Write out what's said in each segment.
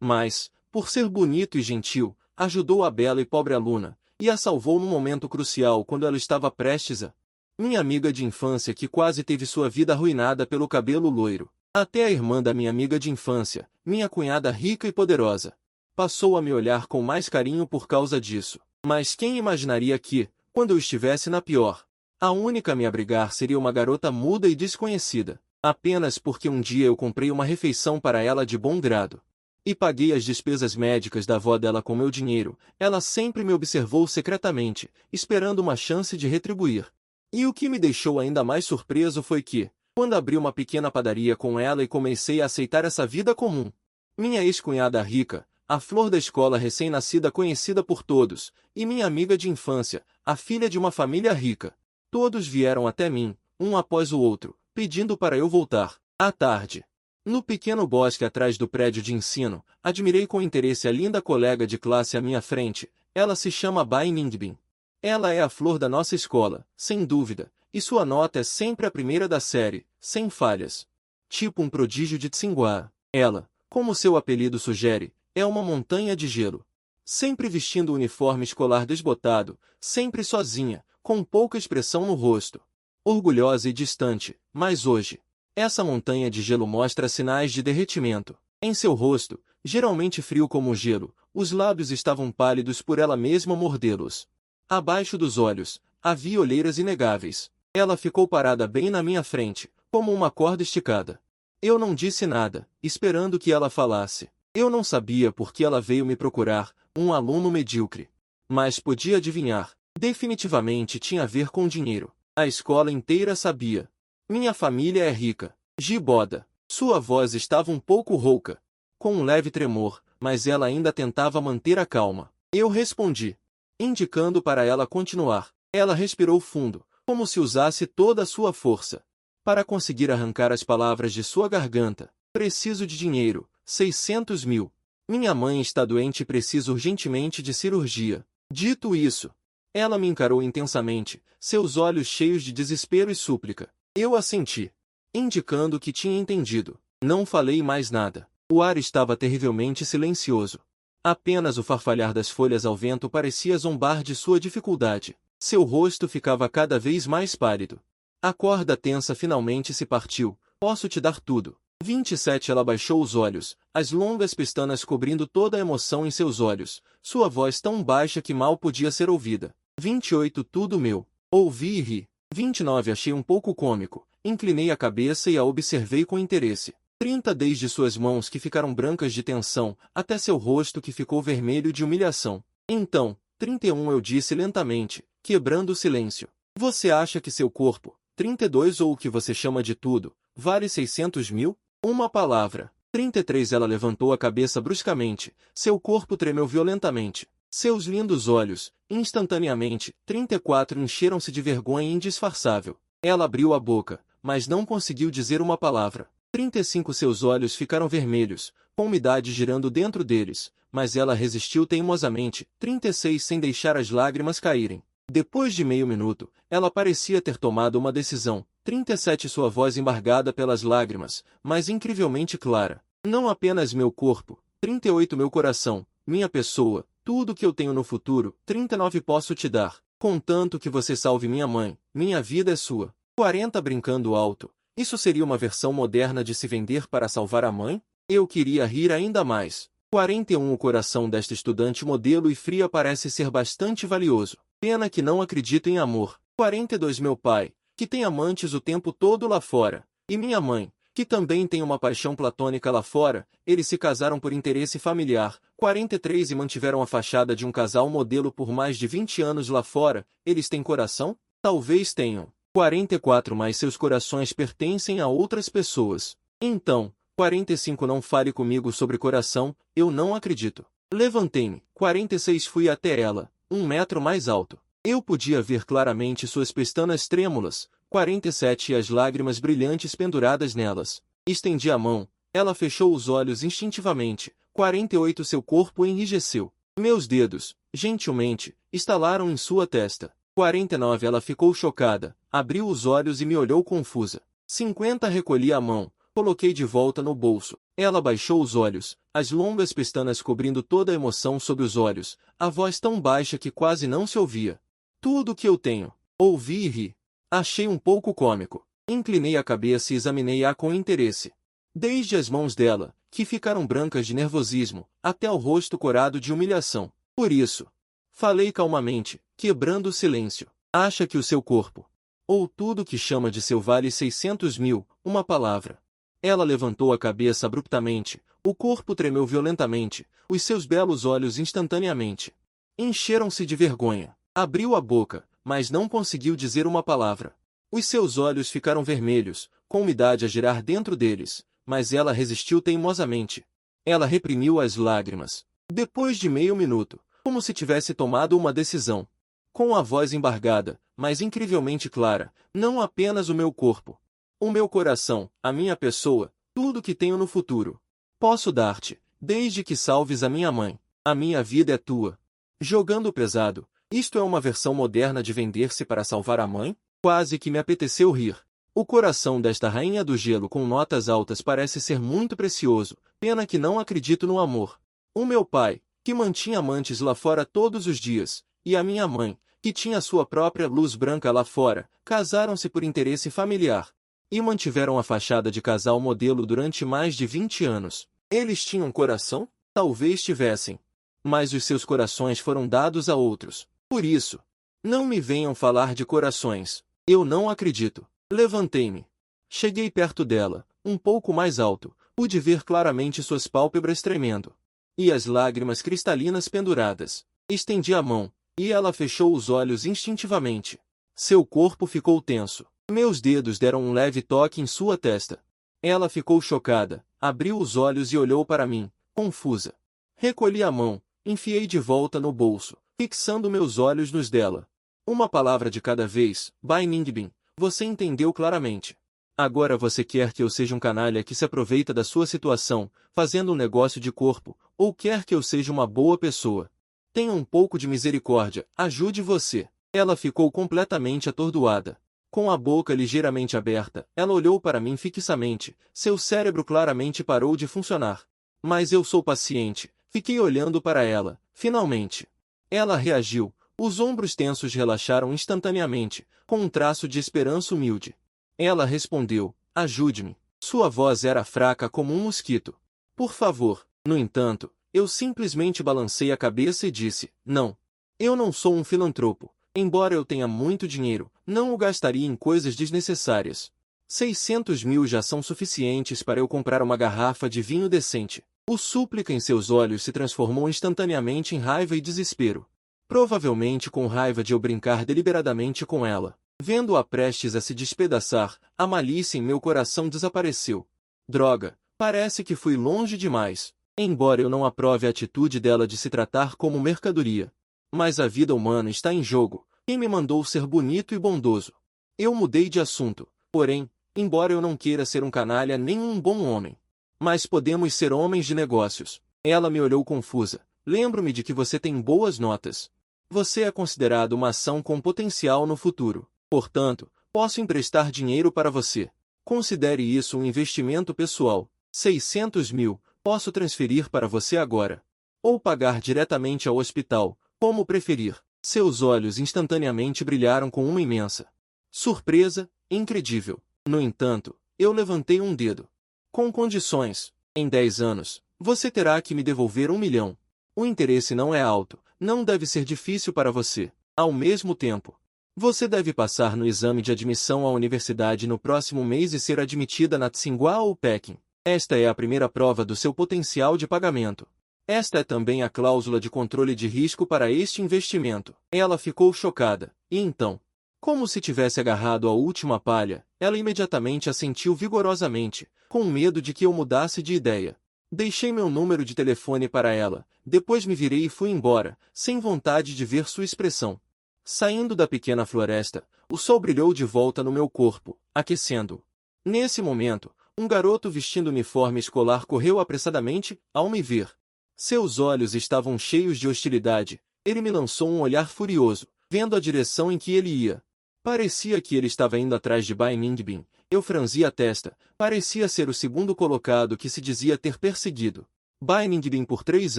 Mas, por ser bonito e gentil, ajudou a bela e pobre aluna, e a salvou num momento crucial quando ela estava prestes a... Minha amiga de infância que quase teve sua vida arruinada pelo cabelo loiro. Até a irmã da minha amiga de infância, minha cunhada rica e poderosa, passou a me olhar com mais carinho por causa disso. Mas quem imaginaria que, quando eu estivesse na pior, a única a me abrigar seria uma garota muda e desconhecida, apenas porque um dia eu comprei uma refeição para ela de bom grado. E paguei as despesas médicas da avó dela com meu dinheiro. Ela sempre me observou secretamente, esperando uma chance de retribuir. E o que me deixou ainda mais surpreso foi que, quando abri uma pequena padaria com ela e comecei a aceitar essa vida comum, minha ex-cunhada rica, a flor da escola recém-nascida conhecida por todos, e minha amiga de infância, a filha de uma família rica, todos vieram até mim, um após o outro, pedindo para eu voltar. À tarde, no pequeno bosque atrás do prédio de ensino, admirei com interesse a linda colega de classe à minha frente. Ela se chama Bai Ningbin. Ela é a flor da nossa escola, sem dúvida, e sua nota é sempre a primeira da série, sem falhas. Tipo um prodígio de Tsinghua. Ela, como seu apelido sugere, é uma montanha de gelo. Sempre vestindo o uniforme escolar desbotado, sempre sozinha, com pouca expressão no rosto. Orgulhosa e distante, mas hoje, essa montanha de gelo mostra sinais de derretimento. Em seu rosto, geralmente frio como o gelo, os lábios estavam pálidos por ela mesma mordê-los. Abaixo dos olhos, havia olheiras inegáveis. Ela ficou parada bem na minha frente, como uma corda esticada. Eu não disse nada, esperando que ela falasse. Eu não sabia por que ela veio me procurar, um aluno medíocre. Mas podia adivinhar. Definitivamente tinha a ver com dinheiro. A escola inteira sabia. Minha família é rica. Giboda. Sua voz estava um pouco rouca, com um leve tremor, mas ela ainda tentava manter a calma. Eu respondi, indicando para ela continuar. Ela respirou fundo, como se usasse toda a sua força para conseguir arrancar as palavras de sua garganta. Preciso de dinheiro, 600 mil. Minha mãe está doente e preciso urgentemente de cirurgia. Dito isso, ela me encarou intensamente, seus olhos cheios de desespero e súplica. Eu assenti, indicando que tinha entendido. Não falei mais nada. O ar estava terrivelmente silencioso. Apenas o farfalhar das folhas ao vento parecia zombar de sua dificuldade. Seu rosto ficava cada vez mais pálido. A corda tensa finalmente se partiu. Posso te dar tudo. 27. Ela baixou os olhos, as longas pestanas cobrindo toda a emoção em seus olhos, sua voz tão baixa que mal podia ser ouvida. 28. Tudo meu. Ouvi e ri. 29. Achei um pouco cômico. Inclinei a cabeça e a observei com interesse. 30. Desde suas mãos que ficaram brancas de tensão, até seu rosto que ficou vermelho de humilhação. Então, 31. Eu disse lentamente, quebrando o silêncio. Você acha que seu corpo, 32 ou o que você chama de tudo, vale 600 mil? Uma palavra. 33. Ela levantou a cabeça bruscamente, seu corpo tremeu violentamente. Seus lindos olhos, instantaneamente, 34 encheram-se de vergonha indisfarçável. Ela abriu a boca, mas não conseguiu dizer uma palavra. 35. Seus olhos ficaram vermelhos, com umidade girando dentro deles, mas ela resistiu teimosamente. 36. Sem deixar as lágrimas caírem. Depois de meio minuto, ela parecia ter tomado uma decisão. 37. Sua voz embargada pelas lágrimas, mas incrivelmente clara. Não apenas meu corpo. 38. Meu coração, minha pessoa, tudo que eu tenho no futuro. 39. Posso te dar, contanto que você salve minha mãe. Minha vida é sua. 40. Brincando alto. Isso seria uma versão moderna de se vender para salvar a mãe? Eu queria rir ainda mais. 41. O coração desta estudante modelo e fria parece ser bastante valioso. Pena que não acredito em amor. 42. Meu pai, que tem amantes o tempo todo lá fora, e minha mãe, que também tem uma paixão platônica lá fora, eles se casaram por interesse familiar. 43. E mantiveram a fachada de um casal modelo por mais de 20 anos lá fora. Eles têm coração? Talvez tenham. 44. Mas seus corações pertencem a outras pessoas. Então, 45. Não fale comigo sobre coração, eu não acredito. Levantei-me. 46. Fui até ela, 1 metro mais alto. Eu podia ver claramente suas pestanas trêmulas. 47. E as lágrimas brilhantes penduradas nelas. Estendi a mão. Ela fechou os olhos instintivamente. 48. Seu corpo enrijeceu. Meus dedos, gentilmente, estalaram em sua testa. 49. Ela ficou chocada, abriu os olhos e me olhou confusa. 50. Recolhi a mão, Coloquei de volta no bolso. Ela baixou os olhos, as longas pestanas cobrindo toda a emoção sob os olhos, a voz tão baixa que quase não se ouvia. Tudo o que eu tenho. Ouvi e ri. Achei um pouco cômico. Inclinei a cabeça e examinei-a com interesse. Desde as mãos dela, que ficaram brancas de nervosismo, até o rosto corado de humilhação. Por isso, falei calmamente, quebrando o silêncio. Acha que o seu corpo, ou tudo que chama de seu vale 600 mil, uma palavra. Ela levantou a cabeça abruptamente, o corpo tremeu violentamente, os seus belos olhos instantaneamente encheram-se de vergonha. Abriu a boca, mas não conseguiu dizer uma palavra. Os seus olhos ficaram vermelhos, com umidade a girar dentro deles, mas ela resistiu teimosamente. Ela reprimiu as lágrimas. Depois de meio minuto, como se tivesse tomado uma decisão. Com a voz embargada, mas incrivelmente clara, não apenas o meu corpo. O meu coração, a minha pessoa, tudo que tenho no futuro. Posso dar-te, desde que salves a minha mãe. A minha vida é tua. Jogando pesado, isto é uma versão moderna de vender-se para salvar a mãe? Quase que me apeteceu rir. O coração desta rainha do gelo com notas altas parece ser muito precioso, pena que não acredito no amor. O meu pai, que mantinha amantes lá fora todos os dias, e a minha mãe, que tinha sua própria luz branca lá fora, casaram-se por interesse familiar. E mantiveram a fachada de casal modelo durante mais de 20 anos. Eles tinham coração? Talvez tivessem. Mas os seus corações foram dados a outros. Por isso, não me venham falar de corações. Eu não acredito. Levantei-me. Cheguei perto dela, um pouco mais alto, pude ver claramente suas pálpebras tremendo. E as lágrimas cristalinas penduradas. Estendi a mão, e ela fechou os olhos instintivamente. Seu corpo ficou tenso. Meus dedos deram um leve toque em sua testa. Ela ficou chocada, abriu os olhos e olhou para mim, confusa. Recolhi a mão, enfiei de volta no bolso, fixando meus olhos nos dela. Uma palavra de cada vez, Bai Ningbin, você entendeu claramente. Agora você quer que eu seja um canalha que se aproveita da sua situação, fazendo um negócio de corpo, ou quer que eu seja uma boa pessoa? Tenha um pouco de misericórdia, ajude você. Ela ficou completamente atordoada. Com a boca ligeiramente aberta, ela olhou para mim fixamente, seu cérebro claramente parou de funcionar. Mas eu sou paciente, fiquei olhando para ela, finalmente. Ela reagiu, os ombros tensos relaxaram instantaneamente, com um traço de esperança humilde. Ela respondeu, ajude-me. Sua voz era fraca como um mosquito. Por favor. No entanto, eu simplesmente balancei a cabeça e disse, não. Eu não sou um filantropo. Embora eu tenha muito dinheiro, não o gastaria em coisas desnecessárias. 600 mil já são suficientes para eu comprar uma garrafa de vinho decente. O súplica em seus olhos se transformou instantaneamente em raiva e desespero. Provavelmente com raiva de eu brincar deliberadamente com ela. Vendo-a prestes a se despedaçar, a malícia em meu coração desapareceu. Droga, parece que fui longe demais. Embora eu não aprove a atitude dela de se tratar como mercadoria. Mas a vida humana está em jogo. Quem me mandou ser bonito e bondoso? Eu mudei de assunto. Porém, embora eu não queira ser um canalha nem um bom homem. Mas podemos ser homens de negócios. Ela me olhou confusa. Lembro-me de que você tem boas notas. Você é considerado uma ação com potencial no futuro. Portanto, posso emprestar dinheiro para você. Considere isso um investimento pessoal. 600 mil, posso transferir para você agora. Ou pagar diretamente ao hospital. Como preferir. Seus olhos instantaneamente brilharam com uma imensa surpresa, incredível. No entanto, eu levantei um dedo. Com condições. Em 10 anos, você terá que me devolver 1 milhão. O interesse não é alto, não deve ser difícil para você. Ao mesmo tempo, você deve passar no exame de admissão à universidade no próximo mês e ser admitida na Tsinghua ou Pequim. Esta é a primeira prova do seu potencial de pagamento. Esta é também a cláusula de controle de risco para este investimento. Ela ficou chocada, e então, como se tivesse agarrado a última palha, ela imediatamente assentiu vigorosamente, com medo de que eu mudasse de ideia. Deixei meu número de telefone para ela, depois me virei e fui embora, sem vontade de ver sua expressão. Saindo da pequena floresta, o sol brilhou de volta no meu corpo, aquecendo-o. Nesse momento, um garoto vestindo uniforme escolar correu apressadamente, ao me ver. Seus olhos estavam cheios de hostilidade. Ele me lançou um olhar furioso, vendo a direção em que ele ia. Parecia que ele estava indo atrás de Bai Ningbin, Eu franzi a testa. Parecia ser o segundo colocado que se dizia ter perseguido Bai Ningbin por 3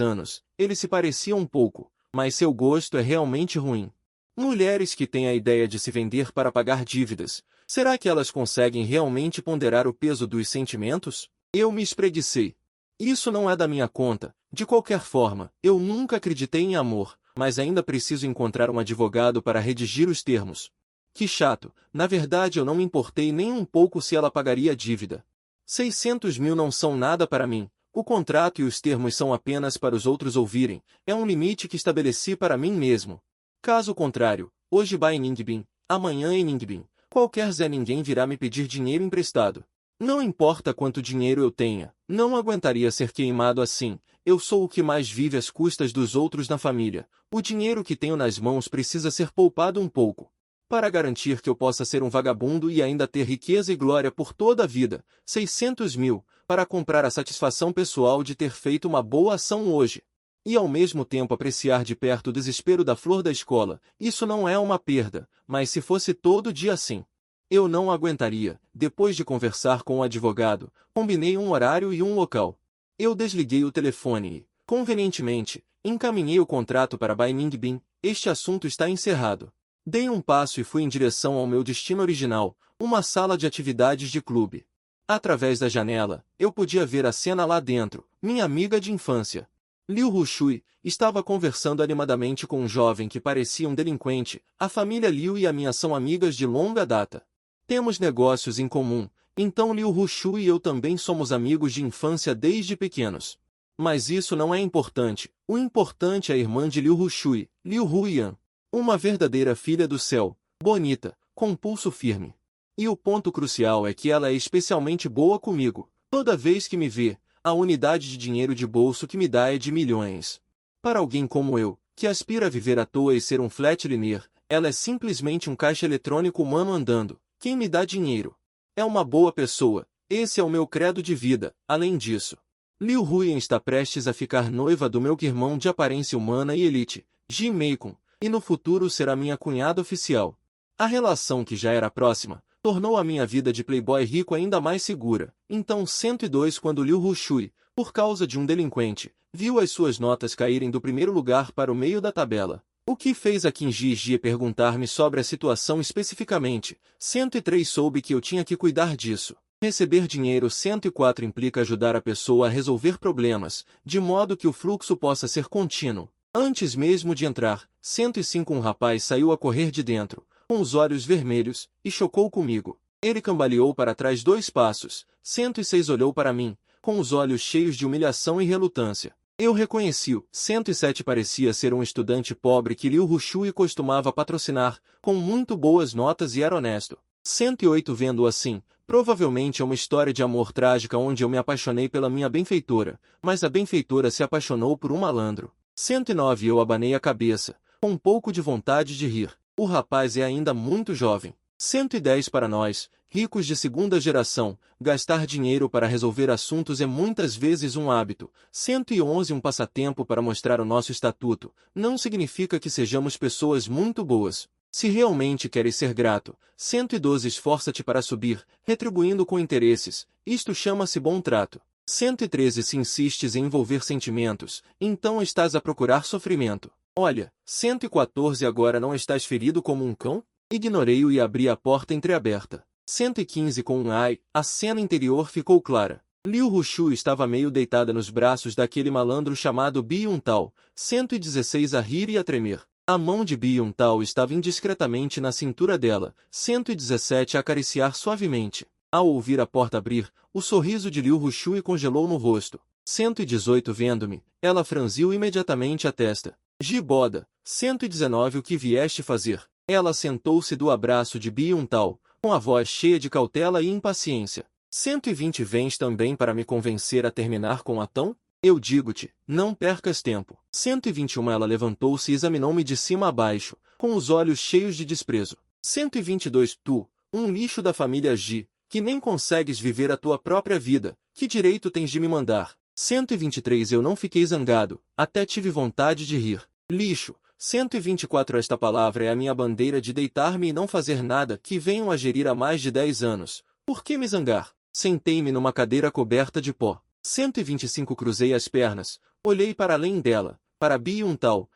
anos. Ele se parecia um pouco, mas seu gosto é realmente ruim. Mulheres que têm a ideia de se vender para pagar dívidas, será que elas conseguem realmente ponderar o peso dos sentimentos? Eu me espreguicei. Isso não é da minha conta. De qualquer forma, eu nunca acreditei em amor, mas ainda preciso encontrar um advogado para redigir os termos. Que chato, na verdade eu não me importei nem um pouco se ela pagaria a dívida. 600 mil não são nada para mim, o contrato e os termos são apenas para os outros ouvirem, é um limite que estabeleci para mim mesmo. Caso contrário, hoje Bai Ningbin, amanhã em Ningbin, qualquer Zé Ninguém virá me pedir dinheiro emprestado. Não importa quanto dinheiro eu tenha, não aguentaria ser queimado assim. Eu sou o que mais vive às custas dos outros na família. O dinheiro que tenho nas mãos precisa ser poupado um pouco, para garantir que eu possa ser um vagabundo e ainda ter riqueza e glória por toda a vida. 600 mil, para comprar a satisfação pessoal de ter feito uma boa ação hoje. E ao mesmo tempo apreciar de perto o desespero da flor da escola. Isso não é uma perda, mas se fosse todo dia assim, eu não aguentaria. Depois de conversar com o advogado, combinei um horário e um local. Eu desliguei o telefone e, convenientemente, encaminhei o contrato para Bai Ningbin. Este assunto está encerrado. Dei um passo e fui em direção ao meu destino original, uma sala de atividades de clube. Através da janela, eu podia ver a cena lá dentro. Minha amiga de infância, Liu Rushui, estava conversando animadamente com um jovem que parecia um delinquente. A família Liu e a minha são amigas de longa data. Temos negócios em comum, então Liu Rushui e eu também somos amigos de infância desde pequenos. Mas isso não é importante. O importante é a irmã de Liu Rushui, Liu Huiyan. Uma verdadeira filha do céu, bonita, com pulso firme. E o ponto crucial é que ela é especialmente boa comigo. Toda vez que me vê, a unidade de dinheiro de bolso que me dá é de milhões. Para alguém como eu, que aspira a viver à toa e ser um flatliner, ela é simplesmente um caixa eletrônico humano andando. Quem me dá dinheiro é uma boa pessoa. Esse é o meu credo de vida. Além disso, Liu Huiyan está prestes a ficar noiva do meu irmão de aparência humana e elite, Ji Meikun, e no futuro será minha cunhada oficial. A relação, que já era próxima, tornou a minha vida de playboy rico ainda mais segura. Então 102, quando Liu Rushui, por causa de um delinquente, viu as suas notas caírem do primeiro lugar para o meio da tabela. O que fez a Kim Ji perguntar-me sobre a situação especificamente. 103, soube que eu tinha que cuidar disso. Receber dinheiro. 104 implica ajudar a pessoa a resolver problemas, de modo que o fluxo possa ser contínuo. Antes mesmo de entrar, 105, um rapaz saiu a correr de dentro, com os olhos vermelhos, e chocou comigo. Ele cambaleou para trás 2 passos. 106 olhou para mim, com os olhos cheios de humilhação e relutância. Eu reconheci-o. 107 parecia ser um estudante pobre que Liu Rushui costumava patrocinar, com muito boas notas e era honesto. 108, vendo-o assim, provavelmente é uma história de amor trágica onde eu me apaixonei pela minha benfeitora, mas a benfeitora se apaixonou por um malandro. 109, eu abanei a cabeça, com um pouco de vontade de rir. O rapaz é ainda muito jovem. 110, para nós, ricos de segunda geração, gastar dinheiro para resolver assuntos é muitas vezes um hábito. 111, um passatempo para mostrar o nosso estatuto. Não significa que sejamos pessoas muito boas. Se realmente queres ser grato. 112, esforça-te para subir, retribuindo com interesses. Isto chama-se bom trato. 113, se insistes em envolver sentimentos, então estás a procurar sofrimento. Olha, 114, agora não estás ferido como um cão? Ignorei-o e abri a porta entreaberta. 115, com um ai, a cena interior ficou clara. Liu Rushui estava meio deitada nos braços daquele malandro chamado Bi Yuntao. 116, a rir e a tremer. A mão de Bi Yuntao estava indiscretamente na cintura dela. 117, a acariciar suavemente. Ao ouvir a porta abrir, o sorriso de Liu Rushui congelou no rosto. 118, vendo-me, ela franziu imediatamente a testa. Giboda. 119, o que vieste fazer? Ela sentou-se do abraço de Bi Yuntao, com a voz cheia de cautela e impaciência. 120, vens também para me convencer a terminar com Atão? Eu digo-te, não percas tempo. 121, ela levantou-se e examinou-me de cima a baixo, com os olhos cheios de desprezo. 122, tu, um lixo da família Ji, que nem consegues viver a tua própria vida, que direito tens de me mandar? 123, eu não fiquei zangado, até tive vontade de rir. Lixo. 124, esta palavra é a minha bandeira de deitar-me e não fazer nada, que venham a gerir há mais de 10 anos. Por que me zangar? Sentei-me numa cadeira coberta de pó. 125 cruzei as pernas, olhei para além dela, para Bi-un-tal,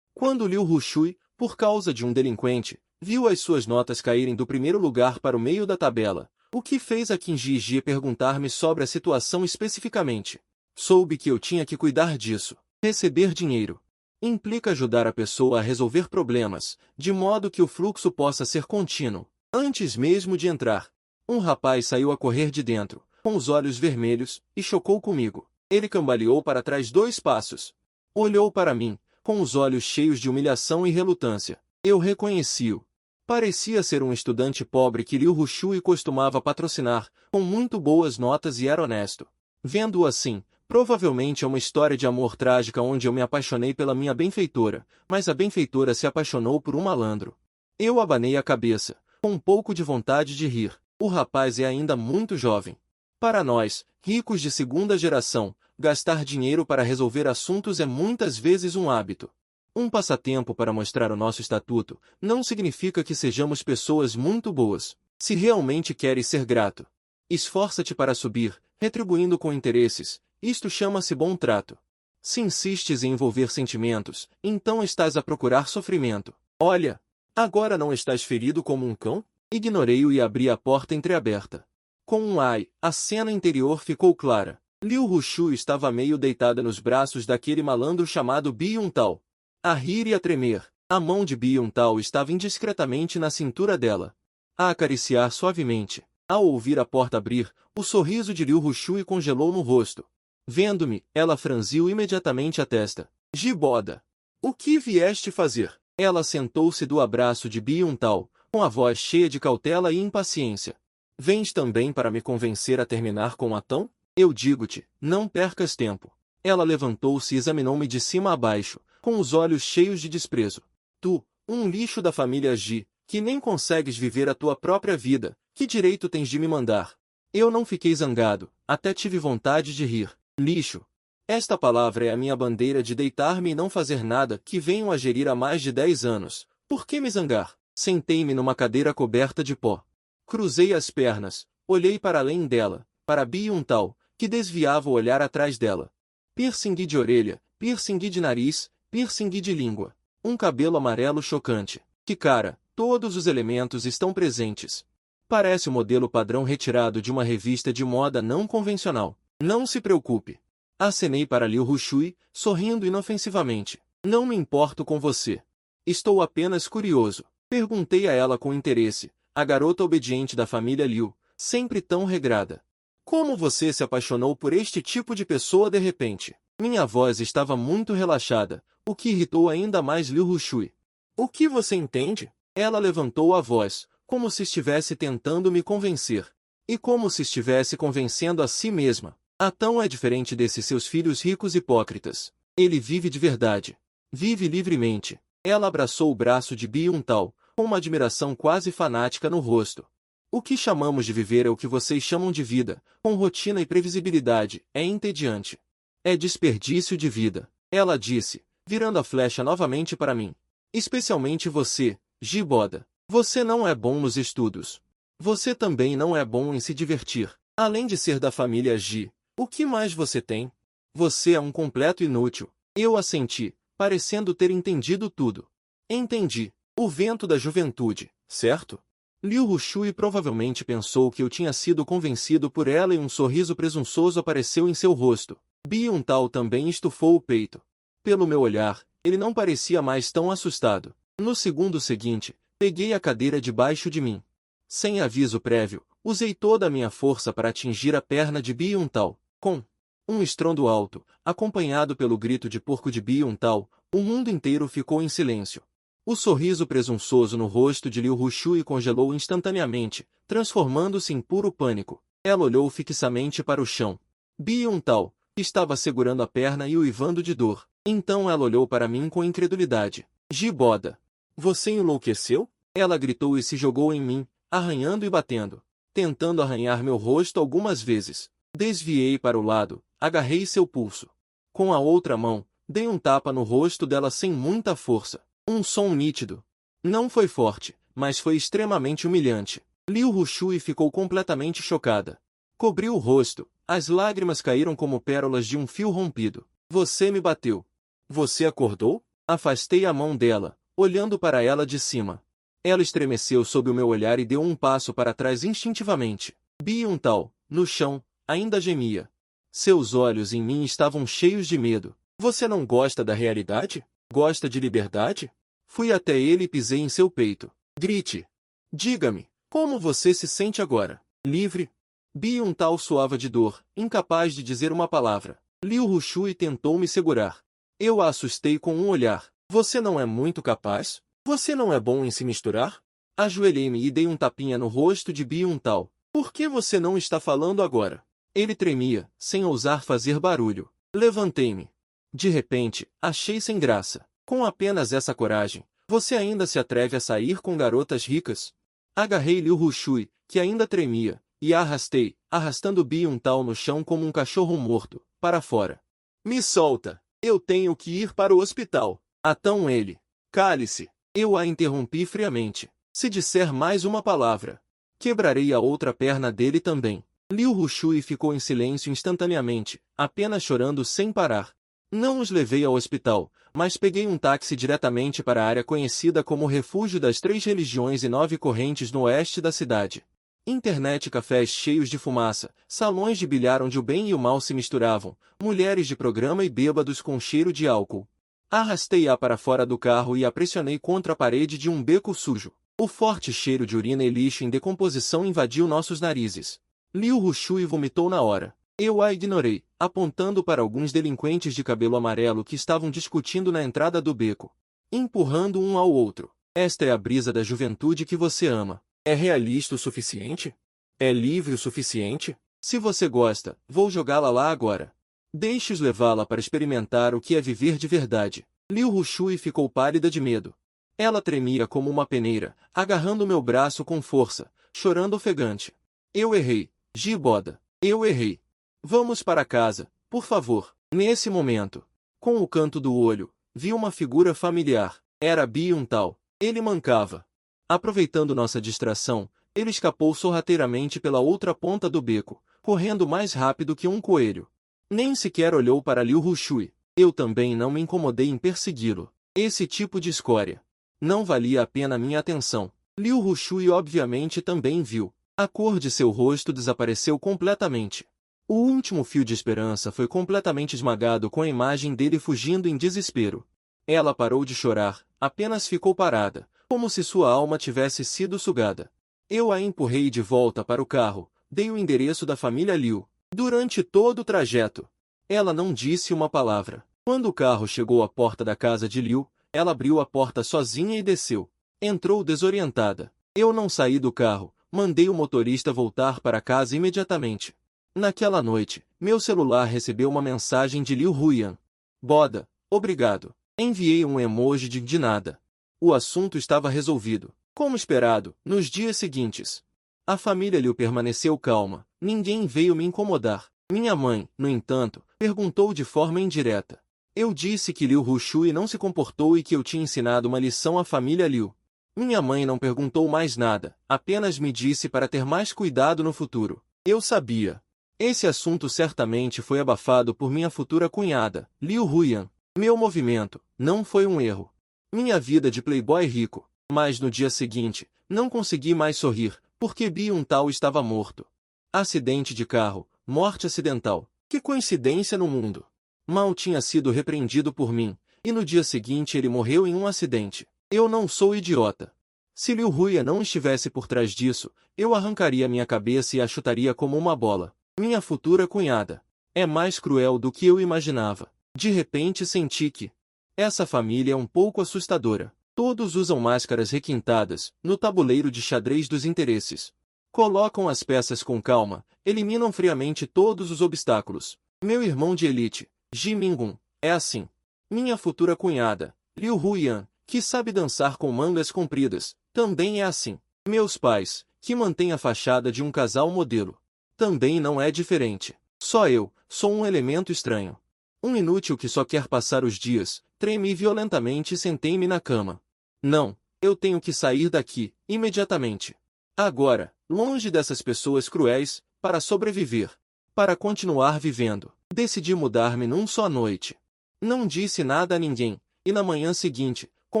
Quando Liu Rushui, por causa de um delinquente, viu as suas notas caírem do primeiro lugar para o meio da tabela, o que fez a Qin Ji perguntar-me sobre a situação especificamente. Soube que eu tinha que cuidar disso. Receber dinheiro implica ajudar a pessoa a resolver problemas, de modo que o fluxo possa ser contínuo. Antes mesmo de entrar, um rapaz saiu a correr de dentro, com os olhos vermelhos, e chocou comigo. Ele cambaleou para trás 2 passos. Olhou para mim, com os olhos cheios de humilhação e relutância. Eu reconheci-o. Parecia ser um estudante pobre que Liu Rushui costumava patrocinar, com muito boas notas e era honesto. Vendo-o assim, provavelmente é uma história de amor trágica onde eu me apaixonei pela minha benfeitora, mas a benfeitora se apaixonou por um malandro. Eu abanei a cabeça, com um pouco de vontade de rir. O rapaz é ainda muito jovem. Para nós, ricos de segunda geração, gastar dinheiro para resolver assuntos é muitas vezes um hábito. Um passatempo para mostrar o nosso estatuto, não significa que sejamos pessoas muito boas. Se realmente queres ser grato, esforça-te para subir, retribuindo com interesses. Isto chama-se bom trato. Se insistes em envolver sentimentos, então estás a procurar sofrimento. Olha, agora não estás ferido como um cão? Ignorei-o e abri a porta entreaberta. Com um ai, a cena interior ficou clara. Liu Rushui estava meio deitada nos braços daquele malandro chamado Bi-un-tal. A rir e a tremer, a mão de Bi-un-tal estava indiscretamente na cintura dela. A acariciar suavemente. Ao ouvir a porta abrir, o sorriso de Liu Rushui congelou no rosto. Vendo-me, ela franziu imediatamente a testa. Giboda! O que vieste fazer? Ela sentou-se do abraço de Bi-un-tal, com a voz cheia de cautela e impaciência. Vens também para me convencer a terminar com Atão? Eu digo-te, não percas tempo. Ela levantou-se e examinou-me de cima a baixo, com os olhos cheios de desprezo. Tu, um lixo da família Ji, que nem consegues viver a tua própria vida, que direito tens de me mandar? Eu não fiquei zangado, até tive vontade de rir. Lixo. Esta palavra é a minha bandeira de deitar-me e não fazer nada que venho a gerir há mais de 10 anos. Por que me zangar? Sentei-me numa cadeira coberta de pó. Cruzei as pernas, olhei para além dela, para Bi-un-tal, que desviava o olhar atrás dela. Piercing de orelha, piercing de nariz, piercing de língua. Um cabelo amarelo chocante. Que cara, todos os elementos estão presentes. Parece o modelo padrão retirado de uma revista de moda não convencional. Não se preocupe. Acenei para Liu Rushui, sorrindo inofensivamente. Não me importo com você. Estou apenas curioso. Perguntei a ela com interesse, a garota obediente da família Liu, sempre tão regrada. Como você se apaixonou por este tipo de pessoa de repente? Minha voz estava muito relaxada, o que irritou ainda mais Liu Rushui. O que você entende? Ela levantou a voz, como se estivesse tentando me convencer. E como se estivesse convencendo a si mesma. Atão é diferente desses seus filhos ricos hipócritas. Ele vive de verdade. Vive livremente. Ela abraçou o braço de Bi-un-tal, com uma admiração quase fanática no rosto. O que chamamos de viver é o que vocês chamam de vida, com rotina e previsibilidade, é entediante. É desperdício de vida. Ela disse, virando a flecha novamente para mim. Especialmente você, Giboda. Você não é bom nos estudos. Você também não é bom em se divertir. Além de ser da família Ji, o que mais você tem? Você é um completo inútil. Eu assenti, parecendo ter entendido tudo. Entendi. O vento da juventude, certo? Liu Rushui provavelmente pensou que eu tinha sido convencido por ela e um sorriso presunçoso apareceu em seu rosto. Bi-un-tal também estufou o peito. Pelo meu olhar, ele não parecia mais tão assustado. No segundo seguinte, peguei a cadeira debaixo de mim. Sem aviso prévio, usei toda a minha força para atingir a perna de Bi-un-tal. Com um estrondo alto, acompanhado pelo grito de porco de Bi-un-tal, o mundo inteiro ficou em silêncio. O sorriso presunçoso no rosto de Liu Rushui congelou instantaneamente, transformando-se em puro pânico. Ela olhou fixamente para o chão. Bi-un-tal, que estava segurando a perna e uivando de dor. Então ela olhou para mim com incredulidade. Giboda. Você enlouqueceu? Ela gritou e se jogou em mim, arranhando e batendo. Tentando arranhar meu rosto algumas vezes. Desviei para o lado, agarrei seu pulso. Com a outra mão, dei um tapa no rosto dela sem muita força. Um som nítido. Não foi forte, mas foi extremamente humilhante. Liu Rushui ficou completamente chocada. Cobriu o rosto, as lágrimas caíram como pérolas de um fio rompido. Você me bateu. Você acordou? Afastei a mão dela, olhando para ela de cima. Ela estremeceu sob o meu olhar e deu um passo para trás instintivamente. Byung-tal, no chão, ainda gemia. Seus olhos em mim estavam cheios de medo. Você não gosta da realidade? Gosta de liberdade? Fui até ele e pisei em seu peito. Grite. Diga-me, como você se sente agora? Livre? Byung-tal suava de dor, incapaz de dizer uma palavra. Liu Rushui tentou me segurar. Eu a assustei com um olhar. Você não é muito capaz? Você não é bom em se misturar? Ajoelhei-me e dei um tapinha no rosto de Byung-tal. Por que você não está falando agora? Ele tremia, sem ousar fazer barulho. Levantei-me. De repente, achei sem graça. Com apenas essa coragem, você ainda se atreve a sair com garotas ricas? Agarrei Liu Rushui, que ainda tremia, e a arrastei, arrastando Byung-tal no chão como um cachorro morto, para fora. Me solta! Eu tenho que ir para o hospital. Então ele. Cale-se. Eu a interrompi friamente. Se disser mais uma palavra, quebrarei a outra perna dele também. Liu Rushui ficou em silêncio instantaneamente, apenas chorando sem parar. Não os levei ao hospital, mas peguei um táxi diretamente para a área conhecida como Refúgio das Três Religiões e 9 Correntes no oeste da cidade. Internet e cafés cheios de fumaça, salões de bilhar onde o bem e o mal se misturavam, mulheres de programa e bêbados com cheiro de álcool. Arrastei-a para fora do carro e a pressionei contra a parede de um beco sujo. O forte cheiro de urina e lixo em decomposição invadiu nossos narizes. Liu Rushui vomitou na hora. Eu a ignorei, apontando para alguns delinquentes de cabelo amarelo que estavam discutindo na entrada do beco, empurrando um ao outro. Esta é a brisa da juventude que você ama. É realista o suficiente? É livre o suficiente? Se você gosta, vou jogá-la lá agora. Deixe-os levá-la para experimentar o que é viver de verdade. Liu Rushui ficou pálida de medo. Ela tremia como uma peneira, agarrando meu braço com força, chorando ofegante. Eu errei, Giboda. Eu errei. Vamos para casa, por favor. Nesse momento, com o canto do olho, vi uma figura familiar. Era Byung-tal. Ele mancava. Aproveitando nossa distração, ele escapou sorrateiramente pela outra ponta do beco, correndo mais rápido que um coelho. Nem sequer olhou para Liu Rushui. Eu também não me incomodei em persegui-lo. Esse tipo de escória não valia a pena minha atenção. Liu Rushui obviamente também viu. A cor de seu rosto desapareceu completamente. O último fio de esperança foi completamente esmagado com a imagem dele fugindo em desespero. Ela parou de chorar, apenas ficou parada, como se sua alma tivesse sido sugada. Eu a empurrei de volta para o carro, dei o endereço da família Liu. Durante todo o trajeto, ela não disse uma palavra. Quando o carro chegou à porta da casa de Liu, ela abriu a porta sozinha e desceu. Entrou desorientada. Eu não saí do carro, mandei o motorista voltar para casa imediatamente. Naquela noite, meu celular recebeu uma mensagem de Liu Huyan. Boda, obrigado. Enviei um emoji de nada. O assunto estava resolvido. Como esperado, nos dias seguintes, a família Liu permaneceu calma, ninguém veio me incomodar. Minha mãe, no entanto, perguntou de forma indireta. Eu disse que Liu Rushui não se comportou e que eu tinha ensinado uma lição à família Liu. Minha mãe não perguntou mais nada, apenas me disse para ter mais cuidado no futuro. Eu sabia. Esse assunto certamente foi abafado por minha futura cunhada, Liu Huyan. Meu movimento não foi um erro. Minha vida de playboy rico. Mas no dia seguinte, não consegui mais sorrir, porque Byung-tal estava morto. Acidente de carro, morte acidental. Que coincidência no mundo. Mal tinha sido repreendido por mim, e no dia seguinte ele morreu em um acidente. Eu não sou idiota. Se Liu Huyan não estivesse por trás disso, eu arrancaria minha cabeça e a chutaria como uma bola. Minha futura cunhada é mais cruel do que eu imaginava. De repente senti que essa família é um pouco assustadora. Todos usam máscaras requintadas, no tabuleiro de xadrez dos interesses. Colocam as peças com calma, eliminam friamente todos os obstáculos. Meu irmão de elite, Ji Mingun, é assim. Minha futura cunhada, Liu Huyan, que sabe dançar com mangas compridas, também é assim. Meus pais, que mantêm a fachada de um casal modelo, também não é diferente. Só eu, sou um elemento estranho. Um inútil que só quer passar os dias. Tremi violentamente e sentei-me na cama. Não, eu tenho que sair daqui, imediatamente. Agora, longe dessas pessoas cruéis, para sobreviver, para continuar vivendo, decidi mudar-me num só noite. Não disse nada a ninguém, e na manhã seguinte, com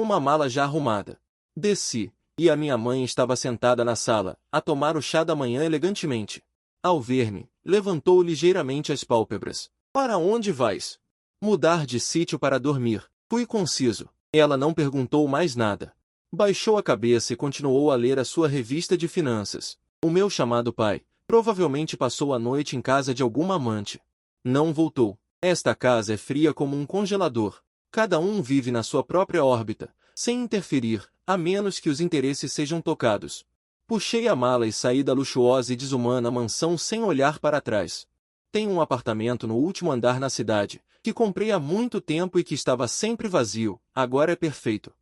uma mala já arrumada, desci, e a minha mãe estava sentada na sala, a tomar o chá da manhã elegantemente. Ao ver-me, levantou ligeiramente as pálpebras. Para onde vais? Mudar de sítio para dormir. Fui conciso. Ela não perguntou mais nada. Baixou a cabeça e continuou a ler a sua revista de finanças. O meu chamado pai, provavelmente passou a noite em casa de alguma amante. Não voltou. Esta casa é fria como um congelador. Cada um vive na sua própria órbita, sem interferir, a menos que os interesses sejam tocados. Puxei a mala e saí da luxuosa e desumana mansão sem olhar para trás. Tenho um apartamento no último andar na cidade, que comprei há muito tempo e que estava sempre vazio, agora é perfeito.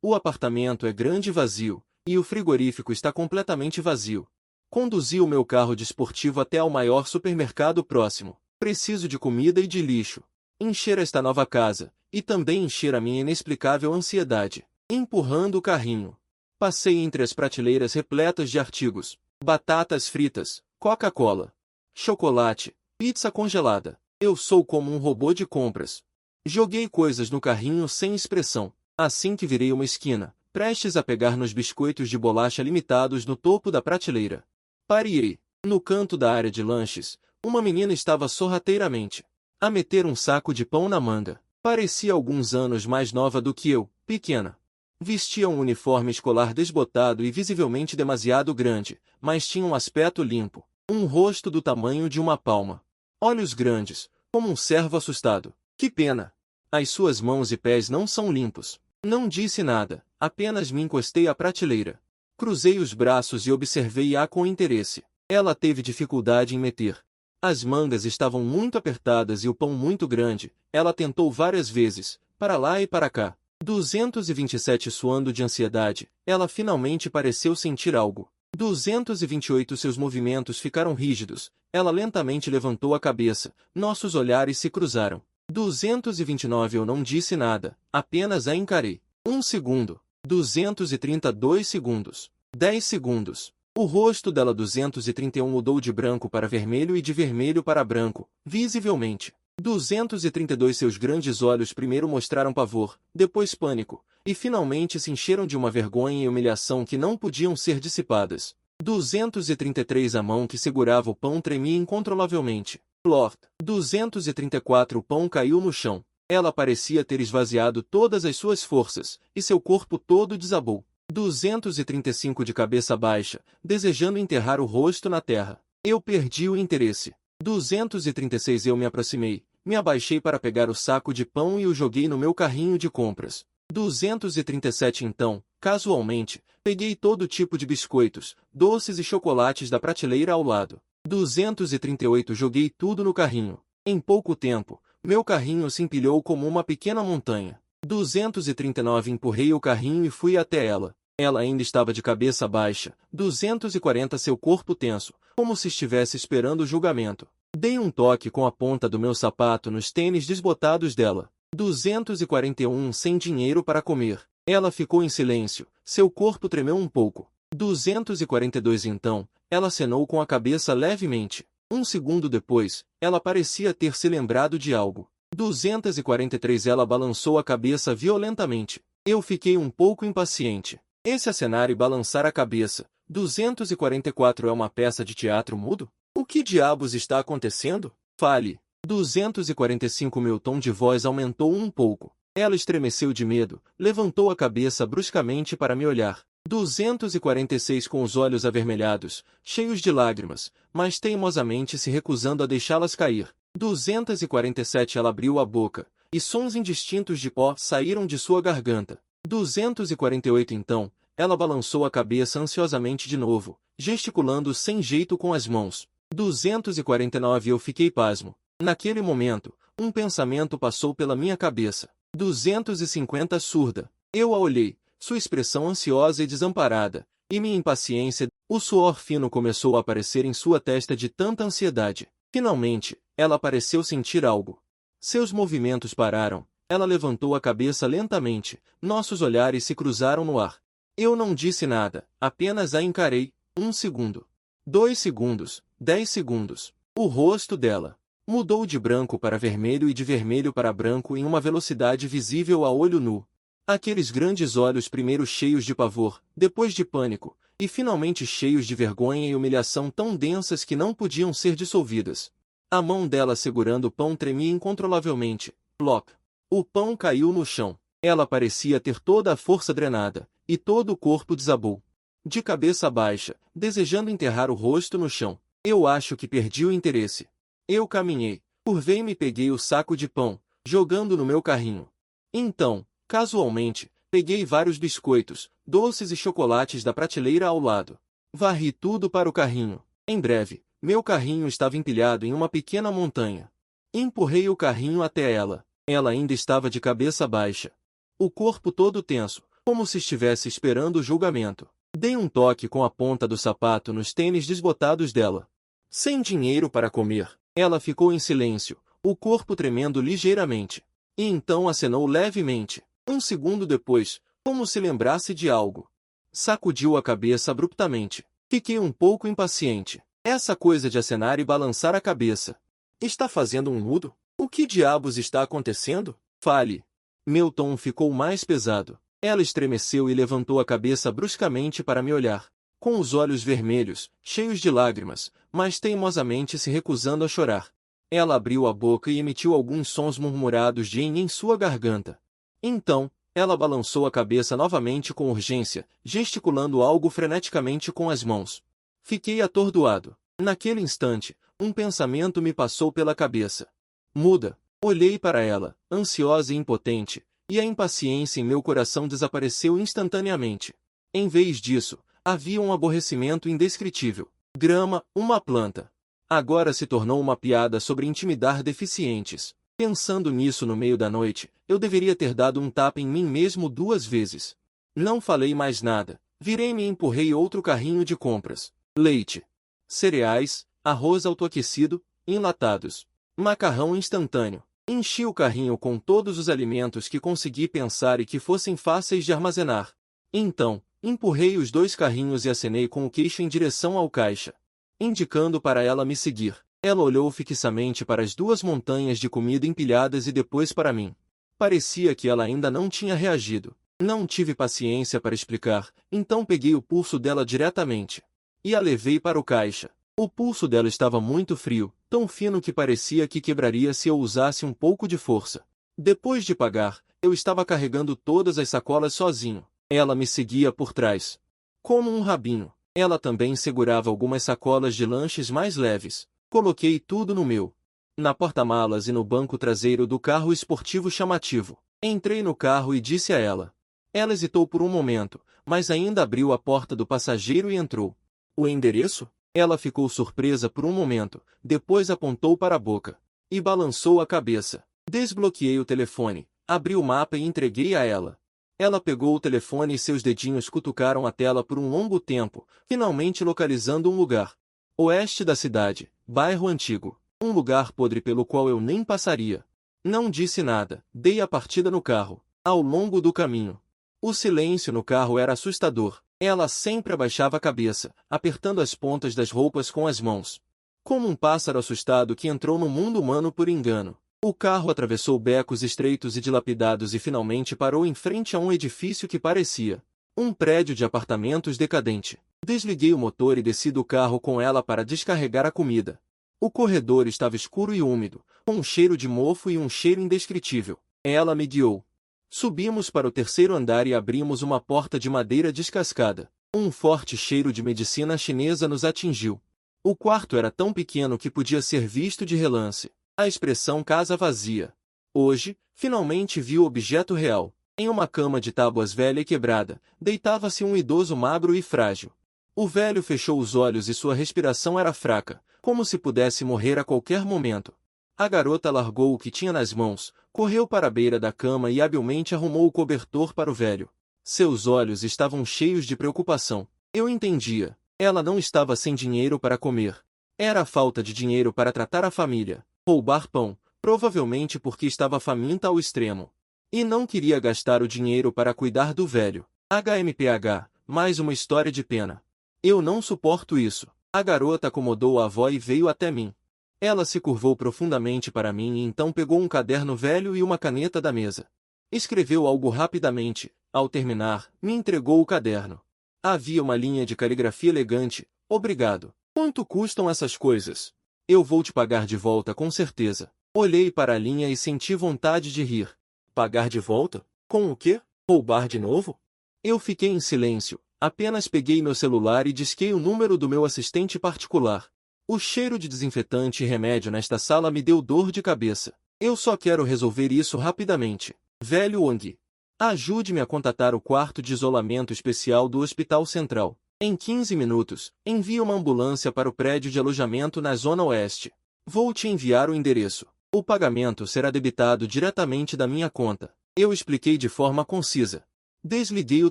O apartamento é grande e vazio, e o frigorífico está completamente vazio. Conduzi o meu carro desportivo até ao maior supermercado próximo. Preciso de comida e de lixo. Encher esta nova casa, e também encher a minha inexplicável ansiedade. Empurrando o carrinho. Passei entre as prateleiras repletas de artigos. Batatas fritas, Coca-Cola, chocolate, pizza congelada. Eu sou como um robô de compras. Joguei coisas no carrinho sem expressão. Assim que virei uma esquina, prestes a pegar nos biscoitos de bolacha limitados no topo da prateleira. Parei. No canto da área de lanches, uma menina estava sorrateiramente a meter um saco de pão na manga. Parecia alguns anos mais nova do que eu, pequena. Vestia um uniforme escolar desbotado e visivelmente demasiado grande, mas tinha um aspecto limpo, um rosto do tamanho de uma palma. Olhos grandes, como um cervo assustado. Que pena! As suas mãos e pés não são limpos. Não disse nada, apenas me encostei à prateleira. Cruzei os braços e observei-a com interesse. Ela teve dificuldade em meter. As mangas estavam muito apertadas e o pão muito grande. Ela tentou várias vezes, para lá e para cá. 227 suando de ansiedade, ela finalmente pareceu sentir algo. 228 seus movimentos ficaram rígidos, ela lentamente levantou a cabeça, nossos olhares se cruzaram. 229 eu não disse nada, apenas a encarei. 1 segundo. 232 segundos. 10 segundos. O rosto dela 231 mudou de branco para vermelho e de vermelho para branco, visivelmente. 232 seus grandes olhos primeiro mostraram pavor, depois pânico, e finalmente se encheram de uma vergonha e humilhação que não podiam ser dissipadas. 233 a mão que segurava o pão tremia incontrolavelmente. Plort. 234 o pão caiu no chão. Ela parecia ter esvaziado todas as suas forças, e seu corpo todo desabou. 235 de cabeça baixa, desejando enterrar o rosto na terra. Eu perdi o interesse. 236 eu me aproximei, me abaixei para pegar o saco de pão e o joguei no meu carrinho de compras. 237 então, casualmente, peguei todo tipo de biscoitos, doces e chocolates da prateleira ao lado. 238 joguei tudo no carrinho. Em pouco tempo, meu carrinho se empilhou como uma pequena montanha. 239 empurrei o carrinho e fui até ela. Ela ainda estava de cabeça baixa. 240 seu corpo tenso, como se estivesse esperando o julgamento. Dei um toque com a ponta do meu sapato nos tênis desbotados dela. 241 sem dinheiro para comer. Ela ficou em silêncio, seu corpo tremeu um pouco. 242 então, ela acenou com a cabeça levemente. 1 segundo depois, ela parecia ter se lembrado de algo. 243 ela balançou a cabeça violentamente. Eu fiquei um pouco impaciente. Esse acenar e balançar a cabeça. 244 é uma peça de teatro mudo? O que diabos está acontecendo? Fale. 245 meu tom de voz aumentou um pouco. Ela estremeceu de medo, levantou a cabeça bruscamente para me olhar. 246 com os olhos avermelhados, cheios de lágrimas, mas teimosamente se recusando a deixá-las cair. 247 ela abriu a boca, e sons indistintos de pó saíram de sua garganta. 248 então, ela balançou a cabeça ansiosamente de novo, gesticulando sem jeito com as mãos. 249 eu fiquei pasmo. Naquele momento, um pensamento passou pela minha cabeça. 250 surda. Eu a olhei, sua expressão ansiosa e desamparada, e minha impaciência. O suor fino começou a aparecer em sua testa de tanta ansiedade. Finalmente, ela pareceu sentir algo. Seus movimentos pararam. Ela levantou a cabeça lentamente, nossos olhares se cruzaram no ar. Eu não disse nada, apenas a encarei. 1 segundo. 2 segundos. 10 segundos. O rosto dela mudou de branco para vermelho e de vermelho para branco em uma velocidade visível a olho nu. Aqueles grandes olhos primeiro cheios de pavor, depois de pânico, e finalmente cheios de vergonha e humilhação tão densas que não podiam ser dissolvidas. A mão dela segurando o pão tremia incontrolavelmente. Plop! O pão caiu no chão. Ela parecia ter toda a força drenada, e todo o corpo desabou. De cabeça baixa, desejando enterrar o rosto no chão. Eu acho que perdi o interesse. Eu caminhei, curvei-me e peguei o saco de pão, jogando no meu carrinho. Então, casualmente, peguei vários biscoitos, doces e chocolates da prateleira ao lado. Varri tudo para o carrinho. Em breve, meu carrinho estava empilhado em uma pequena montanha. Empurrei o carrinho até ela. Ela ainda estava de cabeça baixa. O corpo todo tenso, como se estivesse esperando o julgamento. Dei um toque com a ponta do sapato nos tênis desbotados dela. Sem dinheiro para comer, ela ficou em silêncio, o corpo tremendo ligeiramente. E então acenou levemente. Um segundo depois, como se lembrasse de algo. Sacudiu a cabeça abruptamente. Fiquei um pouco impaciente. Essa coisa de acenar e balançar a cabeça. Está fazendo um nudo? O que diabos está acontecendo? Fale. Meu tom ficou mais pesado. Ela estremeceu e levantou a cabeça bruscamente para me olhar. Com os olhos vermelhos, cheios de lágrimas, mas teimosamente se recusando a chorar. Ela abriu a boca e emitiu alguns sons murmurados de em sua garganta. Então, ela balançou a cabeça novamente com urgência, gesticulando algo freneticamente com as mãos. Fiquei atordoado. Naquele instante, um pensamento me passou pela cabeça. Muda. Olhei para ela, ansiosa e impotente, e a impaciência em meu coração desapareceu instantaneamente. Em vez disso, havia um aborrecimento indescritível. Grama, uma planta. Agora se tornou uma piada sobre intimidar deficientes. Pensando nisso no meio da noite, eu deveria ter dado um tapa em mim mesmo 2 vezes. Não falei mais nada. Virei-me e empurrei outro carrinho de compras. Leite. Cereais, arroz autoaquecido, enlatados. Macarrão instantâneo. Enchi o carrinho com todos os alimentos que consegui pensar e que fossem fáceis de armazenar. Então, empurrei os 2 carrinhos e acenei com o queixo em direção ao caixa, indicando para ela me seguir. Ela olhou fixamente para as 2 montanhas de comida empilhadas e depois para mim. Parecia que ela ainda não tinha reagido. Não tive paciência para explicar, então peguei o pulso dela diretamente e a levei para o caixa. O pulso dela estava muito frio, tão fino que parecia que quebraria se eu usasse um pouco de força. Depois de pagar, eu estava carregando todas as sacolas sozinho. Ela me seguia por trás, como um rabinho. Ela também segurava algumas sacolas de lanches mais leves. Coloquei tudo no meu, na porta-malas e no banco traseiro do carro esportivo chamativo. Entrei no carro e disse a ela. Ela hesitou por um momento, mas ainda abriu a porta do passageiro e entrou. O endereço? Ela ficou surpresa por um momento, depois apontou para a boca e balançou a cabeça. Desbloqueei o telefone, abri o mapa e entreguei a ela. Ela pegou o telefone e seus dedinhos cutucaram a tela por um longo tempo, finalmente localizando um lugar. Oeste da cidade, bairro antigo. Um lugar podre pelo qual eu nem passaria. Não disse nada, dei a partida no carro. Ao longo do caminho, o silêncio no carro era assustador. Ela sempre abaixava a cabeça, apertando as pontas das roupas com as mãos. Como um pássaro assustado que entrou no mundo humano por engano. O carro atravessou becos estreitos e dilapidados e finalmente parou em frente a um edifício que parecia um prédio de apartamentos decadente. Desliguei o motor e desci do carro com ela para descarregar a comida. O corredor estava escuro e úmido, com um cheiro de mofo e um cheiro indescritível. Ela me guiou. Subimos para o 3º andar e abrimos uma porta de madeira descascada. Um forte cheiro de medicina chinesa nos atingiu. O quarto era tão pequeno que podia ser visto de relance. A expressão casa vazia. Hoje, finalmente vi o objeto real. Em uma cama de tábuas velha e quebrada, deitava-se um idoso magro e frágil. O velho fechou os olhos e sua respiração era fraca, como se pudesse morrer a qualquer momento. A garota largou o que tinha nas mãos, correu para a beira da cama e habilmente arrumou o cobertor para o velho. Seus olhos estavam cheios de preocupação. Eu entendia. Ela não estava sem dinheiro para comer. Era a falta de dinheiro para tratar a família. Roubar pão, provavelmente porque estava faminta ao extremo. E não queria gastar o dinheiro para cuidar do velho. HMPH, mais uma história de pena. Eu não suporto isso. A garota acomodou a avó e veio até mim. Ela se curvou profundamente para mim e então pegou um caderno velho e uma caneta da mesa. Escreveu algo rapidamente. Ao terminar, me entregou o caderno. Havia uma linha de caligrafia elegante. Obrigado. Quanto custam essas coisas? Eu vou te pagar de volta com certeza. Olhei para a linha e senti vontade de rir. Pagar de volta? Com o quê? Roubar de novo? Eu fiquei em silêncio. Apenas peguei meu celular e disquei o número do meu assistente particular. O cheiro de desinfetante e remédio nesta sala me deu dor de cabeça. Eu só quero resolver isso rapidamente. Velho Wang, ajude-me a contatar o quarto de isolamento especial do Hospital Central. Em 15 minutos, envie uma ambulância para o prédio de alojamento na Zona Oeste. Vou te enviar o endereço. O pagamento será debitado diretamente da minha conta. Eu expliquei de forma concisa. Desliguei o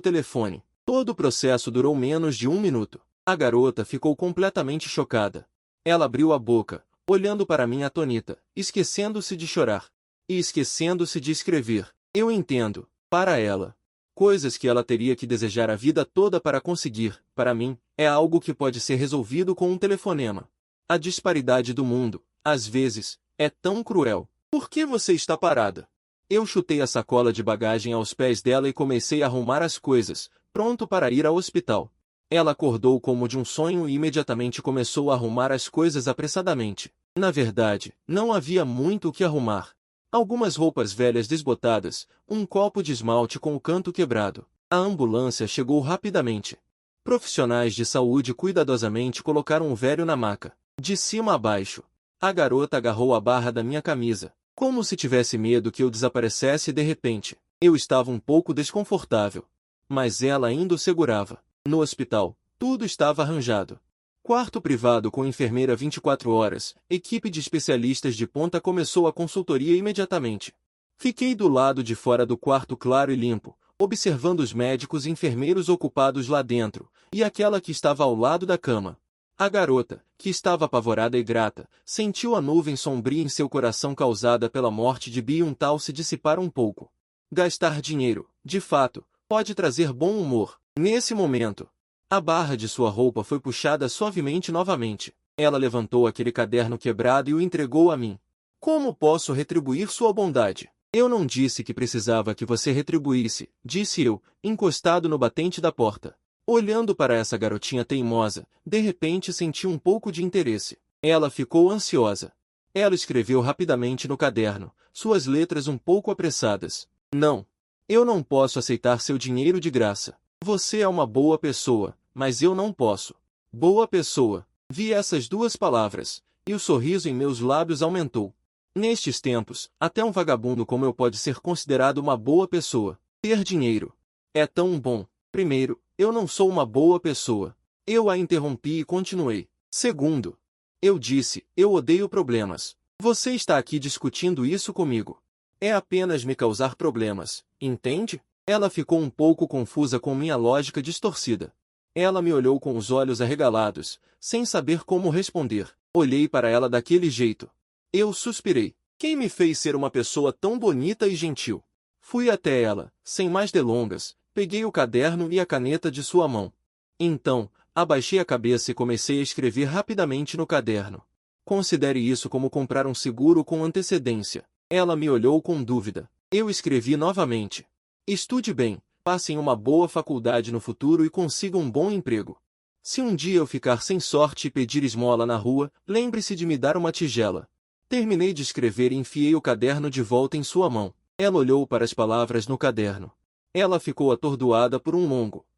telefone. Todo o processo durou menos de 1 minuto. A garota ficou completamente chocada. Ela abriu a boca, olhando para mim atônita, esquecendo-se de chorar. E esquecendo-se de escrever. Eu entendo. Para ela. Coisas que ela teria que desejar a vida toda para conseguir, para mim, é algo que pode ser resolvido com um telefonema. A disparidade do mundo, às vezes, é tão cruel. Por que você está parada? Eu chutei a sacola de bagagem aos pés dela e comecei a arrumar as coisas, pronto para ir ao hospital. Ela acordou como de um sonho e imediatamente começou a arrumar as coisas apressadamente. Na verdade, não havia muito o que arrumar. Algumas roupas velhas desbotadas, um copo de esmalte com o canto quebrado. A ambulância chegou rapidamente. Profissionais de saúde cuidadosamente colocaram o velho na maca. De cima a baixo. A garota agarrou a barra da minha camisa, como se tivesse medo que eu desaparecesse de repente. Eu estava um pouco desconfortável. Mas ela ainda o segurava. No hospital, tudo estava arranjado. Quarto privado com enfermeira 24 horas, equipe de especialistas de ponta começou a consultoria imediatamente. Fiquei do lado de fora do quarto claro e limpo, observando os médicos e enfermeiros ocupados lá dentro, e aquela que estava ao lado da cama. A garota, que estava apavorada e grata, sentiu a nuvem sombria em seu coração causada pela morte de Byung-Tal se dissipar um pouco. Gastar dinheiro, de fato, pode trazer bom humor. Nesse momento, a barra de sua roupa foi puxada suavemente novamente. Ela levantou aquele caderno quebrado e o entregou a mim. Como posso retribuir sua bondade? Eu não disse que precisava que você retribuísse, disse eu, encostado no batente da porta. Olhando para essa garotinha teimosa, de repente senti um pouco de interesse. Ela ficou ansiosa. Ela escreveu rapidamente no caderno, suas letras um pouco apressadas. Não. Eu não posso aceitar seu dinheiro de graça. Você é uma boa pessoa, mas eu não posso. Boa pessoa. Vi essas duas palavras, e o sorriso em meus lábios aumentou. Nestes tempos, até um vagabundo como eu pode ser considerado uma boa pessoa. Ter dinheiro. É tão bom. Primeiro, eu não sou uma boa pessoa. Eu a interrompi e continuei. Segundo, eu disse, eu odeio problemas. Você está aqui discutindo isso comigo. É apenas me causar problemas, entende? Ela ficou um pouco confusa com minha lógica distorcida. Ela me olhou com os olhos arregalados, sem saber como responder. Olhei para ela daquele jeito. Eu suspirei. Quem me fez ser uma pessoa tão bonita e gentil? Fui até ela, sem mais delongas, peguei o caderno e a caneta de sua mão. Então, abaixei a cabeça e comecei a escrever rapidamente no caderno. Considere isso como comprar um seguro com antecedência. Ela me olhou com dúvida. Eu escrevi novamente. Estude bem, passe em uma boa faculdade no futuro e consiga um bom emprego. Se um dia eu ficar sem sorte e pedir esmola na rua, lembre-se de me dar uma tigela. Terminei de escrever e enfiei o caderno de volta em sua mão. Ela olhou para as palavras no caderno. Ela ficou atordoada por um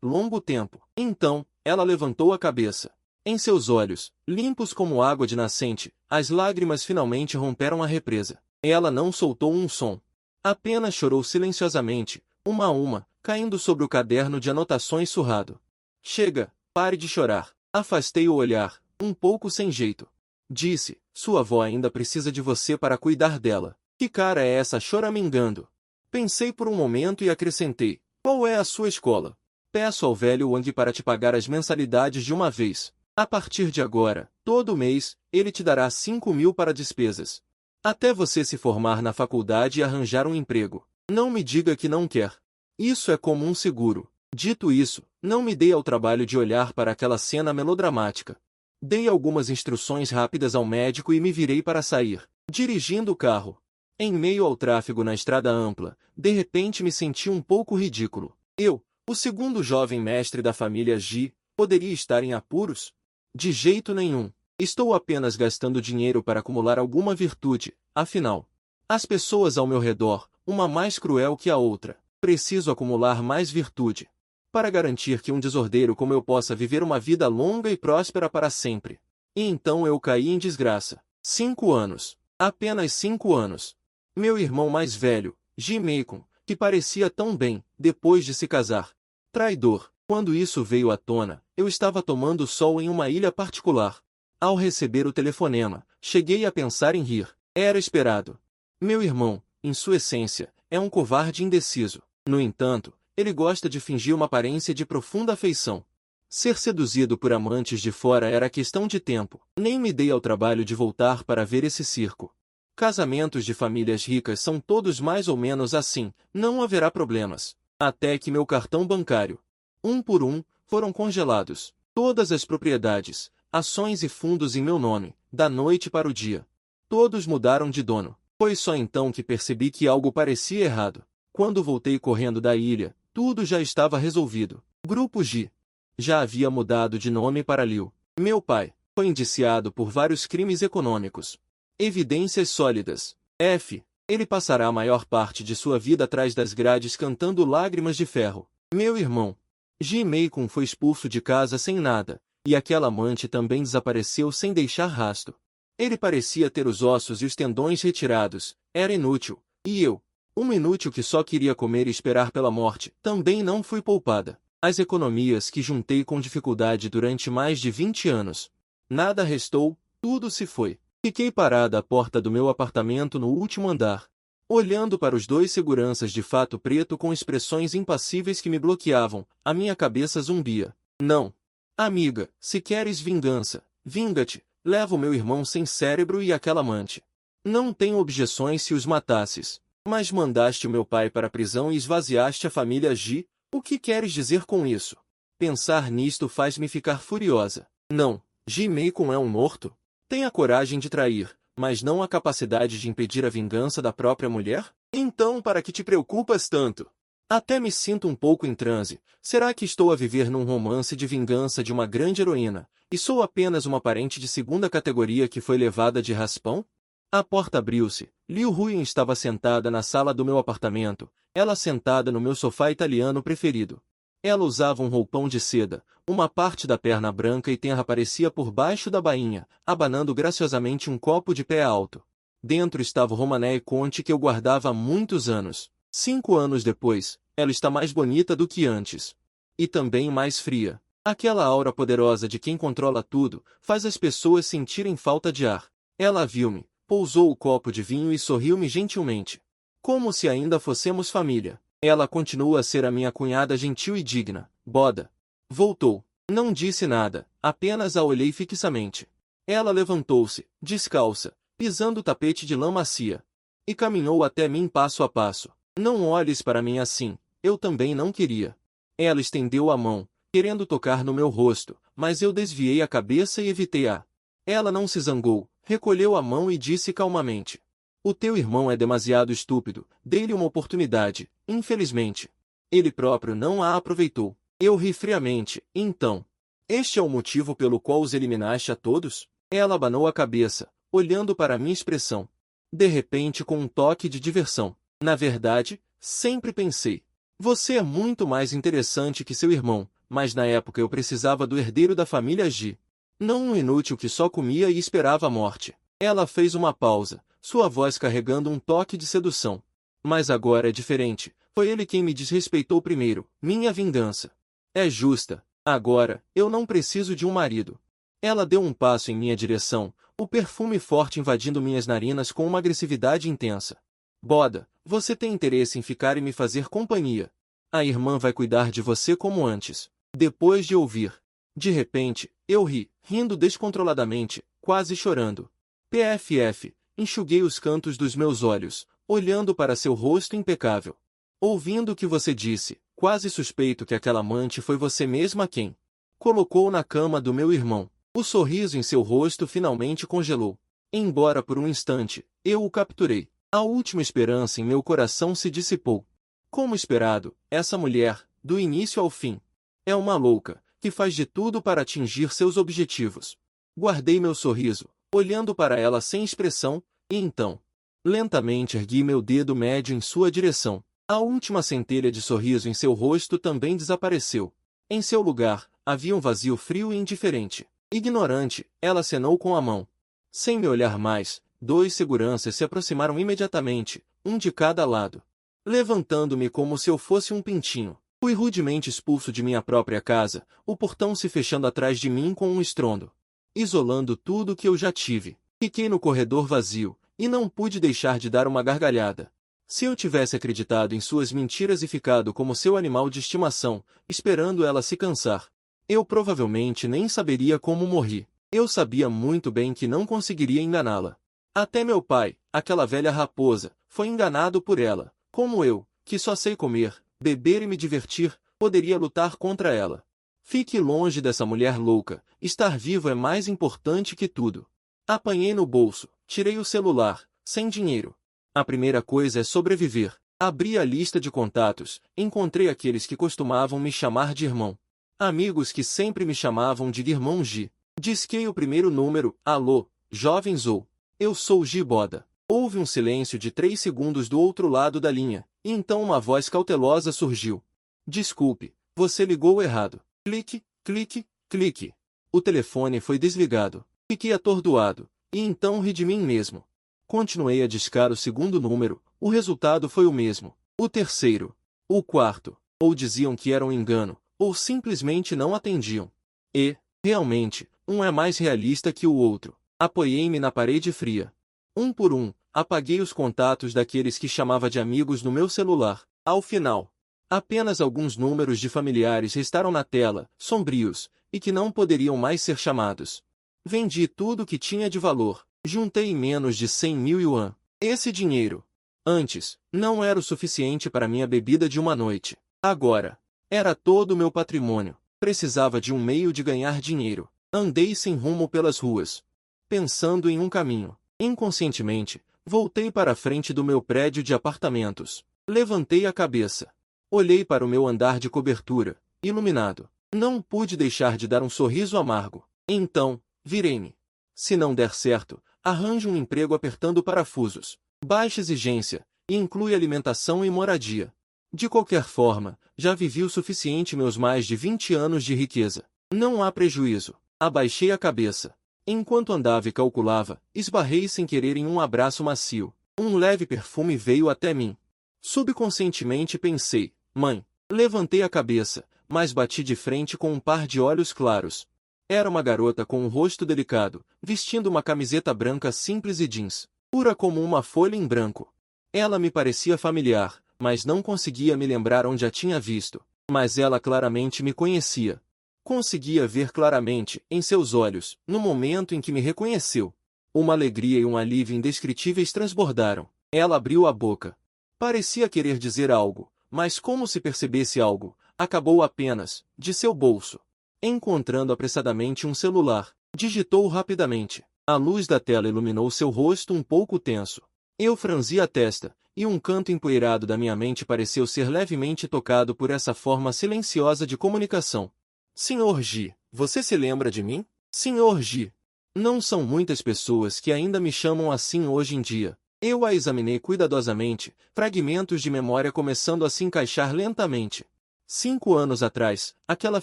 longo tempo. Então, ela levantou a cabeça. Em seus olhos, limpos como água de nascente, as lágrimas finalmente romperam a represa. Ela não soltou um som. Apenas chorou silenciosamente, uma a uma, caindo sobre o caderno de anotações surrado. Chega, pare de chorar. Afastei o olhar, um pouco sem jeito. Disse, sua avó ainda precisa de você para cuidar dela. Que cara é essa choramingando? Pensei por um momento e acrescentei, qual é a sua escola? Peço ao velho Wang para te pagar as mensalidades de uma vez. A partir de agora, todo mês, ele te dará 5.000 para despesas. Até você se formar na faculdade e arranjar um emprego. Não me diga que não quer. Isso é como um seguro. Dito isso, Não me dei ao trabalho de olhar para aquela cena melodramática. Dei algumas instruções rápidas ao médico e me virei para sair, dirigindo o carro. Em meio ao tráfego na estrada ampla, de repente me senti um pouco ridículo. Eu, o segundo jovem mestre da família Ji, poderia estar em apuros? De jeito nenhum. Estou apenas gastando dinheiro para acumular alguma virtude, afinal. As pessoas ao meu redor, uma mais cruel que a outra. Preciso acumular mais virtude, para garantir que um desordeiro como eu possa viver uma vida longa e próspera para sempre. E então eu caí em desgraça. 5 anos. Apenas 5 anos. Meu irmão mais velho, Ji Meikun, que parecia tão bem, depois de se casar. Traidor. Quando isso veio à tona, eu estava tomando sol em uma ilha particular. Ao receber o telefonema, cheguei a pensar em rir. Era esperado. Meu irmão, em sua essência, é um covarde indeciso. No entanto, ele gosta de fingir uma aparência de profunda afeição. Ser seduzido por amantes de fora era questão de tempo. Nem me dei ao trabalho de voltar para ver esse circo. Casamentos de famílias ricas são todos mais ou menos assim, não haverá problemas. Até que meu cartão bancário, um por um, foram congelados. Todas as propriedades, ações e fundos em meu nome, da noite para o dia. Todos mudaram de dono. Foi só então que percebi que algo parecia errado. Quando voltei correndo da ilha, tudo já estava resolvido. Grupo G já havia mudado de nome para Liu. Meu pai foi indiciado por vários crimes econômicos. Evidências sólidas. F. Ele passará a maior parte de sua vida atrás das grades cantando lágrimas de ferro. Meu irmão, Ji Meikun, foi expulso de casa sem nada, e aquela amante também desapareceu sem deixar rastro. Ele parecia ter os ossos e os tendões retirados, era inútil, e eu, uma inútil que só queria comer e esperar pela morte, também não fui poupada. As economias que juntei com dificuldade durante mais de 20 anos. Nada restou, tudo se foi. Fiquei parada à porta do meu apartamento no último andar, olhando para os dois seguranças de fato preto com expressões impassíveis que me bloqueavam, a minha cabeça zumbia. Não. Amiga, se queres vingança, vinga-te, leva o meu irmão sem cérebro e aquela amante. Não tenho objeções se os matasses, mas mandaste o meu pai para a prisão e esvaziaste a família Ji. O que queres dizer com isso? Pensar nisto faz-me ficar furiosa. Não, Ji Meikun é um morto? Tem a coragem de trair, mas não a capacidade de impedir a vingança da própria mulher? Então para que te preocupas tanto? Até me sinto um pouco em transe. Será que estou a viver num romance de vingança de uma grande heroína, e sou apenas uma parente de segunda categoria que foi levada de raspão? A porta abriu-se. Liu Huyen estava sentada na sala do meu apartamento, ela sentada no meu sofá italiano preferido. Ela usava um roupão de seda, uma parte da perna branca e tenra aparecia por baixo da bainha, abanando graciosamente um copo de pé alto. Dentro estava o Romanée Conti que eu guardava há muitos anos. 5 anos depois, ela está mais bonita do que antes. E também mais fria. Aquela aura poderosa de quem controla tudo, faz as pessoas sentirem falta de ar. Ela viu-me, pousou o copo de vinho e sorriu-me gentilmente. Como se ainda fossemos família. Ela continua a ser a minha cunhada gentil e digna, Boda. Voltou. Não disse nada, apenas a olhei fixamente. Ela levantou-se, descalça, pisando o tapete de lã macia, e caminhou até mim passo a passo. Não olhes para mim assim, eu também não queria. Ela estendeu a mão, querendo tocar no meu rosto, mas eu desviei a cabeça e evitei-a. Ela não se zangou, recolheu a mão e disse calmamente: o teu irmão é demasiado estúpido, dei-lhe uma oportunidade, infelizmente. Ele próprio não a aproveitou. Eu ri friamente. Então, este é o motivo pelo qual os eliminaste a todos? Ela abanou a cabeça, olhando para a minha expressão. De repente com um toque de diversão. Na verdade, sempre pensei. Você é muito mais interessante que seu irmão, mas na época eu precisava do herdeiro da família Ji. Não um inútil que só comia e esperava a morte. Ela fez uma pausa, sua voz carregando um toque de sedução. Mas agora é diferente. Foi ele quem me desrespeitou primeiro. Minha vingança é justa. Agora, eu não preciso de um marido. Ela deu um passo em minha direção, o perfume forte invadindo minhas narinas com uma agressividade intensa. Boda, você tem interesse em ficar e me fazer companhia. A irmã vai cuidar de você como antes. Depois de ouvir. De repente, eu ri, rindo descontroladamente, quase chorando. PFF, enxuguei os cantos dos meus olhos, olhando para seu rosto impecável. Ouvindo o que você disse, Quase suspeito que aquela amante foi você mesma quem colocou na cama do meu irmão. O sorriso em seu rosto finalmente congelou. Embora por um instante, eu o capturei. A última esperança em meu coração se dissipou. Como esperado, essa mulher, do início ao fim, é uma louca, que faz de tudo para atingir seus objetivos. Guardei meu sorriso, olhando para ela sem expressão, e então, lentamente ergui meu dedo médio em sua direção. A última centelha de sorriso em seu rosto também desapareceu. Em seu lugar, havia um vazio frio e indiferente. Ignorante, ela acenou com a mão. Sem me olhar mais, 2 seguranças se aproximaram imediatamente, um de cada lado. Levantando-me como se eu fosse um pintinho. Fui rudemente expulso de minha própria casa, o portão se fechando atrás de mim com um estrondo, isolando tudo que eu já tive. Fiquei no corredor vazio, e não pude deixar de dar uma gargalhada. Se eu tivesse acreditado em suas mentiras e ficado como seu animal de estimação, esperando ela se cansar, eu provavelmente nem saberia como morri. Eu sabia muito bem que não conseguiria enganá-la. Até meu pai, aquela velha raposa, foi enganado por ela. Como eu, que só sei comer, beber e me divertir, poderia lutar contra ela. Fique longe dessa mulher louca, estar vivo é mais importante que tudo. Apanhei no bolso, tirei o celular, sem dinheiro. A primeira coisa é sobreviver. Abri a lista de contatos, encontrei aqueles que costumavam me chamar de irmão. Amigos que sempre me chamavam de irmão Gi. Disquei o primeiro número, alô, jovens ou, eu sou Gi Boda. Houve um silêncio de 3 segundos do outro lado da linha, e então uma voz cautelosa surgiu. Desculpe, você ligou errado. Clique, clique, clique. O telefone foi desligado. Fiquei atordoado, e então ri de mim mesmo. Continuei a discar o segundo número, o resultado foi o mesmo. O terceiro. O quarto. Ou diziam que era um engano, ou simplesmente não atendiam. E, realmente, um é mais realista que o outro. Apoiei-me na parede fria. Um por um, apaguei os contatos daqueles que chamava de amigos no meu celular. Ao final, apenas alguns números de familiares restaram na tela, sombrios, e que não poderiam mais ser chamados. Vendi tudo que tinha de valor. Juntei menos de 100.000 yuan. Esse dinheiro, antes, não era o suficiente para minha bebida de uma noite. Agora, era todo o meu patrimônio. Precisava de um meio de ganhar dinheiro. Andei sem rumo pelas ruas, pensando em um caminho. Inconscientemente, voltei para a frente do meu prédio de apartamentos. Levantei a cabeça. Olhei para o meu andar de cobertura, iluminado. Não pude deixar de dar um sorriso amargo. Então, virei-me. Se não der certo, arranje um emprego apertando parafusos. Baixa exigência, e inclui alimentação e moradia. De qualquer forma, já vivi o suficiente meus mais de 20 anos de riqueza. Não há prejuízo. Abaixei a cabeça. Enquanto andava e calculava, esbarrei sem querer em um abraço macio. Um leve perfume veio até mim. Subconscientemente pensei, mãe. Levantei a cabeça, mas bati de frente com um par de olhos claros. Era uma garota com um rosto delicado, vestindo uma camiseta branca simples e jeans, pura como uma folha em branco. Ela me parecia familiar, mas não conseguia me lembrar onde a tinha visto. Mas ela claramente me conhecia. Conseguia ver claramente, em seus olhos, no momento em que me reconheceu. Uma alegria e um alívio indescritíveis transbordaram. Ela abriu a boca. Parecia querer dizer algo, mas como se percebesse algo, acabou apenas, de seu bolso. Encontrando apressadamente um celular, digitou rapidamente. A luz da tela iluminou seu rosto um pouco tenso. Eu franzi a testa, e um canto empoeirado da minha mente pareceu ser levemente tocado por essa forma silenciosa de comunicação. Senhor Gi, você se lembra de mim? Senhor Gi. Não são muitas pessoas que ainda me chamam assim hoje em dia. Eu a examinei cuidadosamente, fragmentos de memória começando a se encaixar lentamente. 5 anos atrás, aquela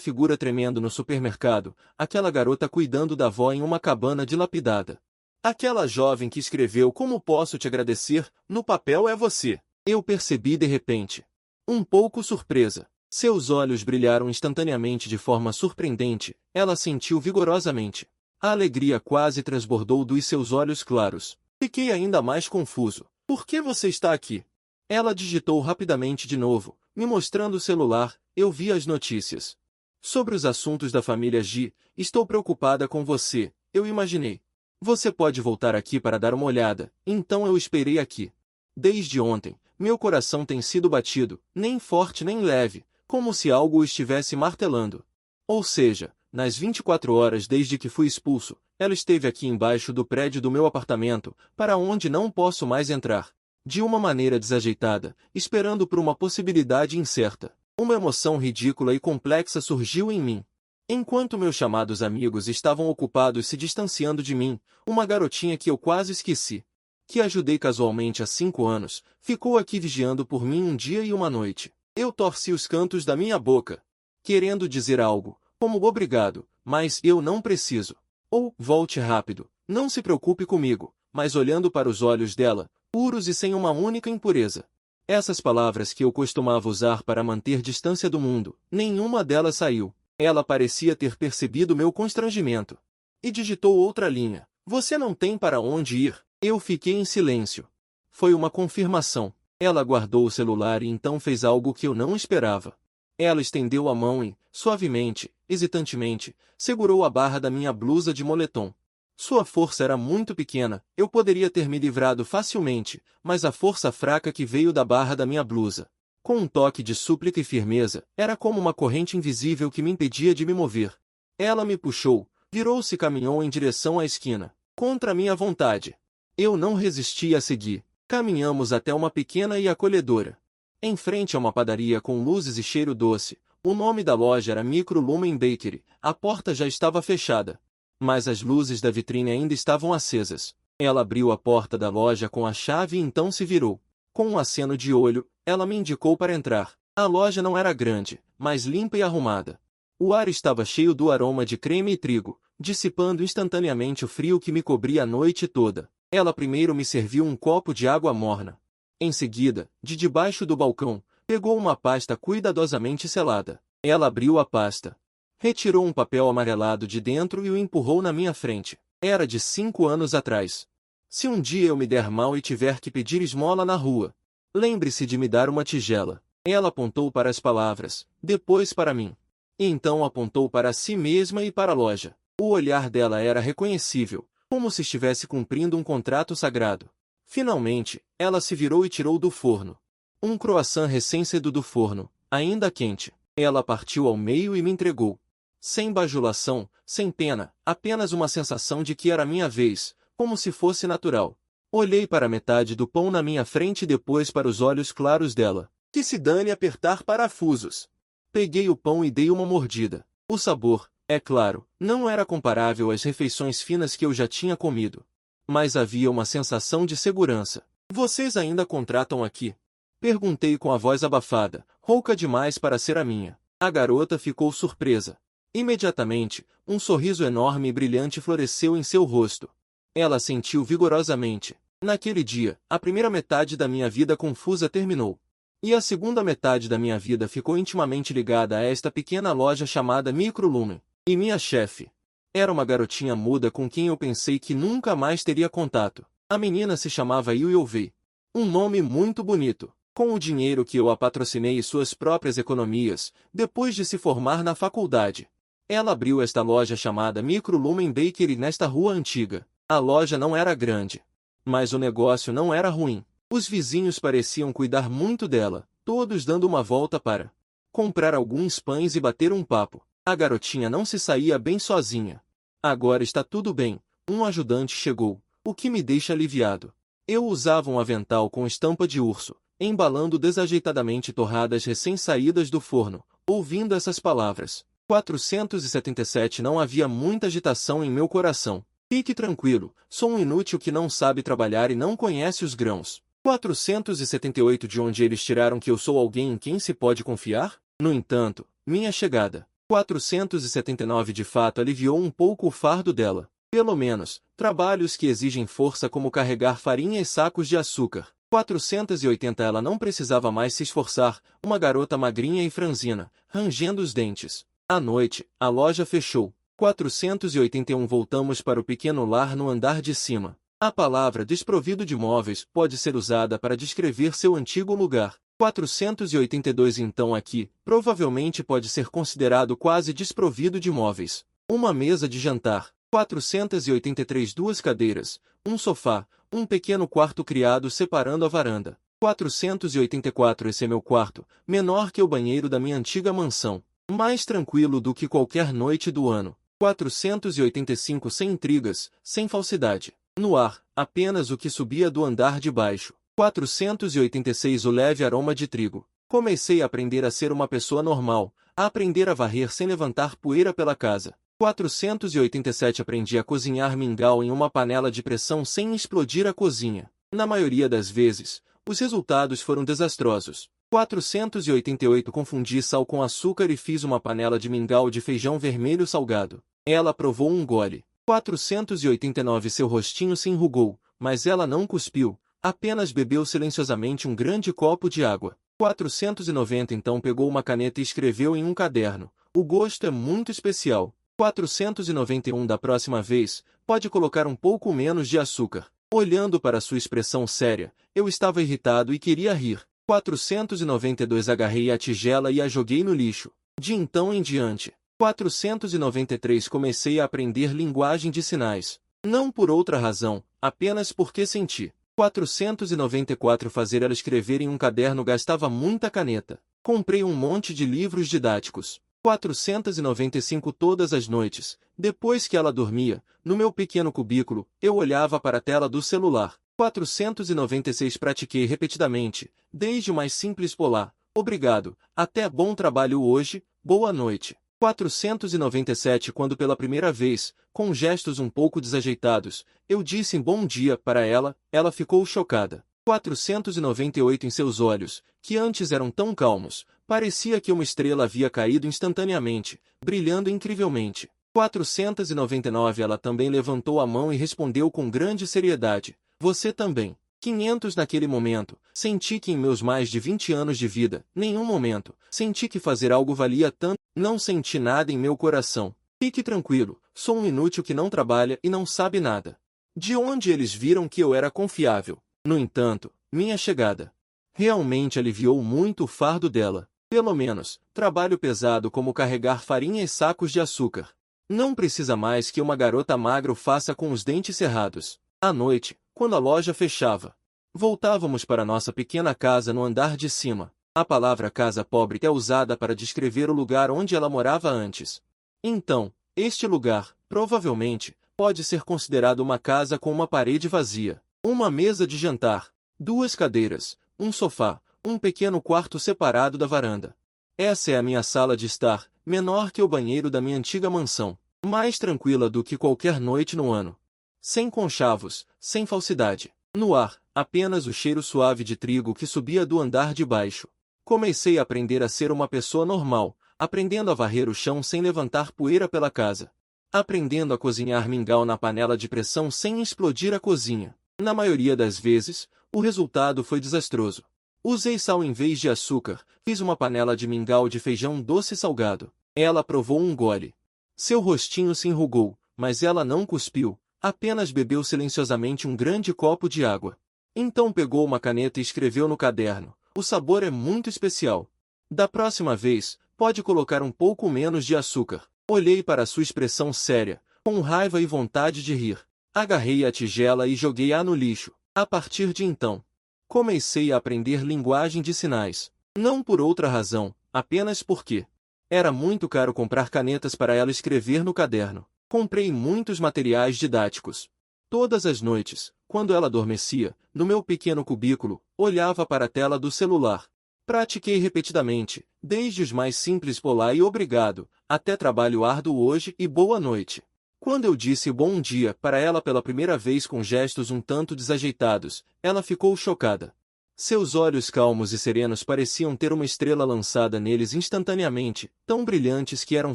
figura tremendo no supermercado, aquela garota cuidando da avó em uma cabana dilapidada. Aquela jovem que escreveu "Como posso te agradecer?" no papel é você. Eu percebi de repente. Um pouco surpresa. Seus olhos brilharam instantaneamente de forma surpreendente, ela sentiu vigorosamente. A alegria quase transbordou dos seus olhos claros. Fiquei ainda mais confuso. Por que você está aqui? Ela digitou rapidamente de novo, me mostrando o celular, eu vi as notícias. Sobre os assuntos da família Gi, estou preocupada com você, eu imaginei. Você pode voltar aqui para dar uma olhada, então eu esperei aqui. Desde ontem, meu coração tem sido batido, nem forte nem leve, como se algo o estivesse martelando. Ou seja, nas 24 horas desde que fui expulso, ela esteve aqui embaixo do prédio do meu apartamento, para onde não posso mais entrar. De uma maneira desajeitada, esperando por uma possibilidade incerta. Uma emoção ridícula e complexa surgiu em mim. Enquanto meus chamados amigos estavam ocupados se distanciando de mim, uma garotinha que eu quase esqueci, que ajudei casualmente há 5 anos, ficou aqui vigiando por mim um dia e uma noite. Eu torci os cantos da minha boca, querendo dizer algo, como obrigado, mas eu não preciso. Ou, volte rápido, não se preocupe comigo, mas olhando para os olhos dela, puros e sem uma única impureza. Essas palavras que eu costumava usar para manter distância do mundo, nenhuma delas saiu. Ela parecia ter percebido meu constrangimento. E digitou outra linha. Você não tem para onde ir. Eu fiquei em silêncio. Foi uma confirmação. Ela guardou o celular e então fez algo que eu não esperava. Ela estendeu a mão e, suavemente, hesitantemente, segurou a barra da minha blusa de moletom. Sua força era muito pequena, eu poderia ter me livrado facilmente, mas a força fraca que veio da barra da minha blusa, com um toque de súplica e firmeza, era como uma corrente invisível que me impedia de me mover. Ela me puxou, virou-se e caminhou em direção à esquina, contra minha vontade. Eu não resisti a seguir. Caminhamos até uma pequena e acolhedora. Em frente a uma padaria com luzes e cheiro doce, o nome da loja era Micro Lumen Bakery, a porta já estava fechada. Mas as luzes da vitrine ainda estavam acesas. Ela abriu a porta da loja com a chave e então se virou. Com um aceno de olho, ela me indicou para entrar. A loja não era grande, mas limpa e arrumada. O ar estava cheio do aroma de creme e trigo, dissipando instantaneamente o frio que me cobria a noite toda. Ela primeiro me serviu um copo de água morna. Em seguida, de debaixo do balcão, pegou uma pasta cuidadosamente selada. Ela abriu a pasta. Retirou um papel amarelado de dentro e o empurrou na minha frente. Era de 5 anos atrás. Se um dia eu me der mal e tiver que pedir esmola na rua, lembre-se de me dar uma tigela. Ela apontou para as palavras, depois para mim. E então apontou para si mesma e para a loja. O olhar dela era reconhecível, como se estivesse cumprindo um contrato sagrado. Finalmente, ela se virou e tirou do forno um croissant recém-saído do forno, ainda quente. Ela partiu ao meio e me entregou. Sem bajulação, sem pena, apenas uma sensação de que era minha vez, como se fosse natural. Olhei para a metade do pão na minha frente e depois para os olhos claros dela. Que se dane apertar parafusos. Peguei o pão e dei uma mordida. O sabor, é claro, não era comparável às refeições finas que eu já tinha comido. Mas havia uma sensação de segurança. Vocês ainda contratam aqui? Perguntei com a voz abafada, rouca demais para ser a minha. A garota ficou surpresa. Imediatamente, um sorriso enorme e brilhante floresceu em seu rosto. Ela sentiu vigorosamente. Naquele dia, a primeira metade da minha vida confusa terminou. E a segunda metade da minha vida ficou intimamente ligada a esta pequena loja chamada Micro Lumen. E minha chefe era uma garotinha muda com quem eu pensei que nunca mais teria contato. A menina se chamava Yuyovei. Um nome muito bonito. Com o dinheiro que eu a patrocinei e suas próprias economias, depois de se formar na faculdade, ela abriu esta loja chamada Micro Lumen Bakery nesta rua antiga. A loja não era grande, mas o negócio não era ruim. Os vizinhos pareciam cuidar muito dela, todos dando uma volta para comprar alguns pães e bater um papo. A garotinha não se saía bem sozinha. Agora está tudo bem, um ajudante chegou, o que me deixa aliviado. Eu usava um avental com estampa de urso, embalando desajeitadamente torradas recém-saídas do forno, ouvindo essas palavras. 477. Não havia muita agitação em meu coração. Fique tranquilo, sou um inútil que não sabe trabalhar e não conhece os grãos. 478. De onde eles tiraram que eu sou alguém em quem se pode confiar? No entanto, minha chegada. 479 de fato aliviou um pouco o fardo dela. Pelo menos, trabalhos que exigem força como carregar farinha e sacos de açúcar. 480. Ela não precisava mais se esforçar, uma garota magrinha e franzina, rangendo os dentes. À noite, a loja fechou. 481. Voltamos para o pequeno lar no andar de cima. A palavra desprovido de móveis pode ser usada para descrever seu antigo lugar. 482. Então aqui, provavelmente pode ser considerado quase desprovido de móveis. Uma mesa de jantar. 483. Duas cadeiras, um sofá, um pequeno quarto criado separando a varanda. 484. Esse é meu quarto, menor que o banheiro da minha antiga mansão. Mais tranquilo do que qualquer noite do ano. 485. Sem intrigas, sem falsidade. No ar, apenas o que subia do andar de baixo. 486. O leve aroma de trigo. Comecei a aprender a ser uma pessoa normal, a aprender a varrer sem levantar poeira pela casa. 487. Aprendi a cozinhar mingau em uma panela de pressão sem explodir a cozinha. Na maioria das vezes, os resultados foram desastrosos. 488. Confundi sal com açúcar e fiz uma panela de mingau de feijão vermelho salgado. Ela provou um gole. 489. Seu rostinho se enrugou, mas ela não cuspiu, apenas bebeu silenciosamente um grande copo de água. 490. Então pegou uma caneta e escreveu em um caderno. O gosto é muito especial. 491. Da próxima vez, pode colocar um pouco menos de açúcar. Olhando para sua expressão séria, eu estava irritado e queria rir. 492. Agarrei a tigela e a joguei no lixo. De então em diante. 493. Comecei a aprender linguagem de sinais. Não por outra razão, apenas porque senti. 494. Fazer ela escrever em um caderno gastava muita caneta. Comprei um monte de livros didáticos. 495. Todas as noites, depois que ela dormia, no meu pequeno cubículo, eu olhava para a tela do celular. 496. Pratiquei repetidamente, desde o mais simples olá, obrigado, até bom trabalho hoje, boa noite. 497. Quando pela primeira vez, com gestos um pouco desajeitados, eu disse bom dia para ela, ela ficou chocada. 498. Em seus olhos, que antes eram tão calmos, parecia que uma estrela havia caído instantaneamente, brilhando incrivelmente. 499. Ela também levantou a mão e respondeu com grande seriedade. Você também. 500. Naquele momento, senti que em meus mais de 20 anos de vida, nenhum momento, senti que fazer algo valia tanto, não senti nada em meu coração. Fique tranquilo, sou um inútil que não trabalha e não sabe nada. De onde eles viram que eu era confiável? No entanto, minha chegada realmente aliviou muito o fardo dela. Pelo menos, trabalho pesado como carregar farinha e sacos de açúcar. Não precisa mais que uma garota magra o faça com os dentes cerrados. À noite, quando a loja fechava, voltávamos para nossa pequena casa no andar de cima. A palavra casa pobre é usada para descrever o lugar onde ela morava antes. Então, este lugar, provavelmente, pode ser considerado uma casa com uma parede vazia, uma mesa de jantar, 2 cadeiras, um sofá, um pequeno quarto separado da varanda. Essa é a minha sala de estar, menor que o banheiro da minha antiga mansão, mais tranquila do que qualquer noite no ano. Sem conchavos, sem falsidade. No ar, apenas o cheiro suave de trigo que subia do andar de baixo. Comecei a aprender a ser uma pessoa normal, aprendendo a varrer o chão sem levantar poeira pela casa. Aprendendo a cozinhar mingau na panela de pressão sem explodir a cozinha. Na maioria das vezes, o resultado foi desastroso. Usei sal em vez de açúcar, fiz uma panela de mingau de feijão doce salgado. Ela provou um gole. Seu rostinho se enrugou, mas ela não cuspiu. Apenas bebeu silenciosamente um grande copo de água. Então pegou uma caneta e escreveu no caderno. O sabor é muito especial. Da próxima vez, pode colocar um pouco menos de açúcar. Olhei para sua expressão séria, com raiva e vontade de rir. Agarrei a tigela e joguei-a no lixo. A partir de então, comecei a aprender linguagem de sinais. Não por outra razão, apenas porque era muito caro comprar canetas para ela escrever no caderno. Comprei muitos materiais didáticos. Todas as noites, quando ela adormecia, no meu pequeno cubículo, olhava para a tela do celular. Pratiquei repetidamente, desde os mais simples olá e obrigado, até trabalho árduo hoje e boa noite. Quando eu disse bom dia para ela pela primeira vez com gestos um tanto desajeitados, ela ficou chocada. Seus olhos calmos e serenos pareciam ter uma estrela lançada neles instantaneamente, tão brilhantes que eram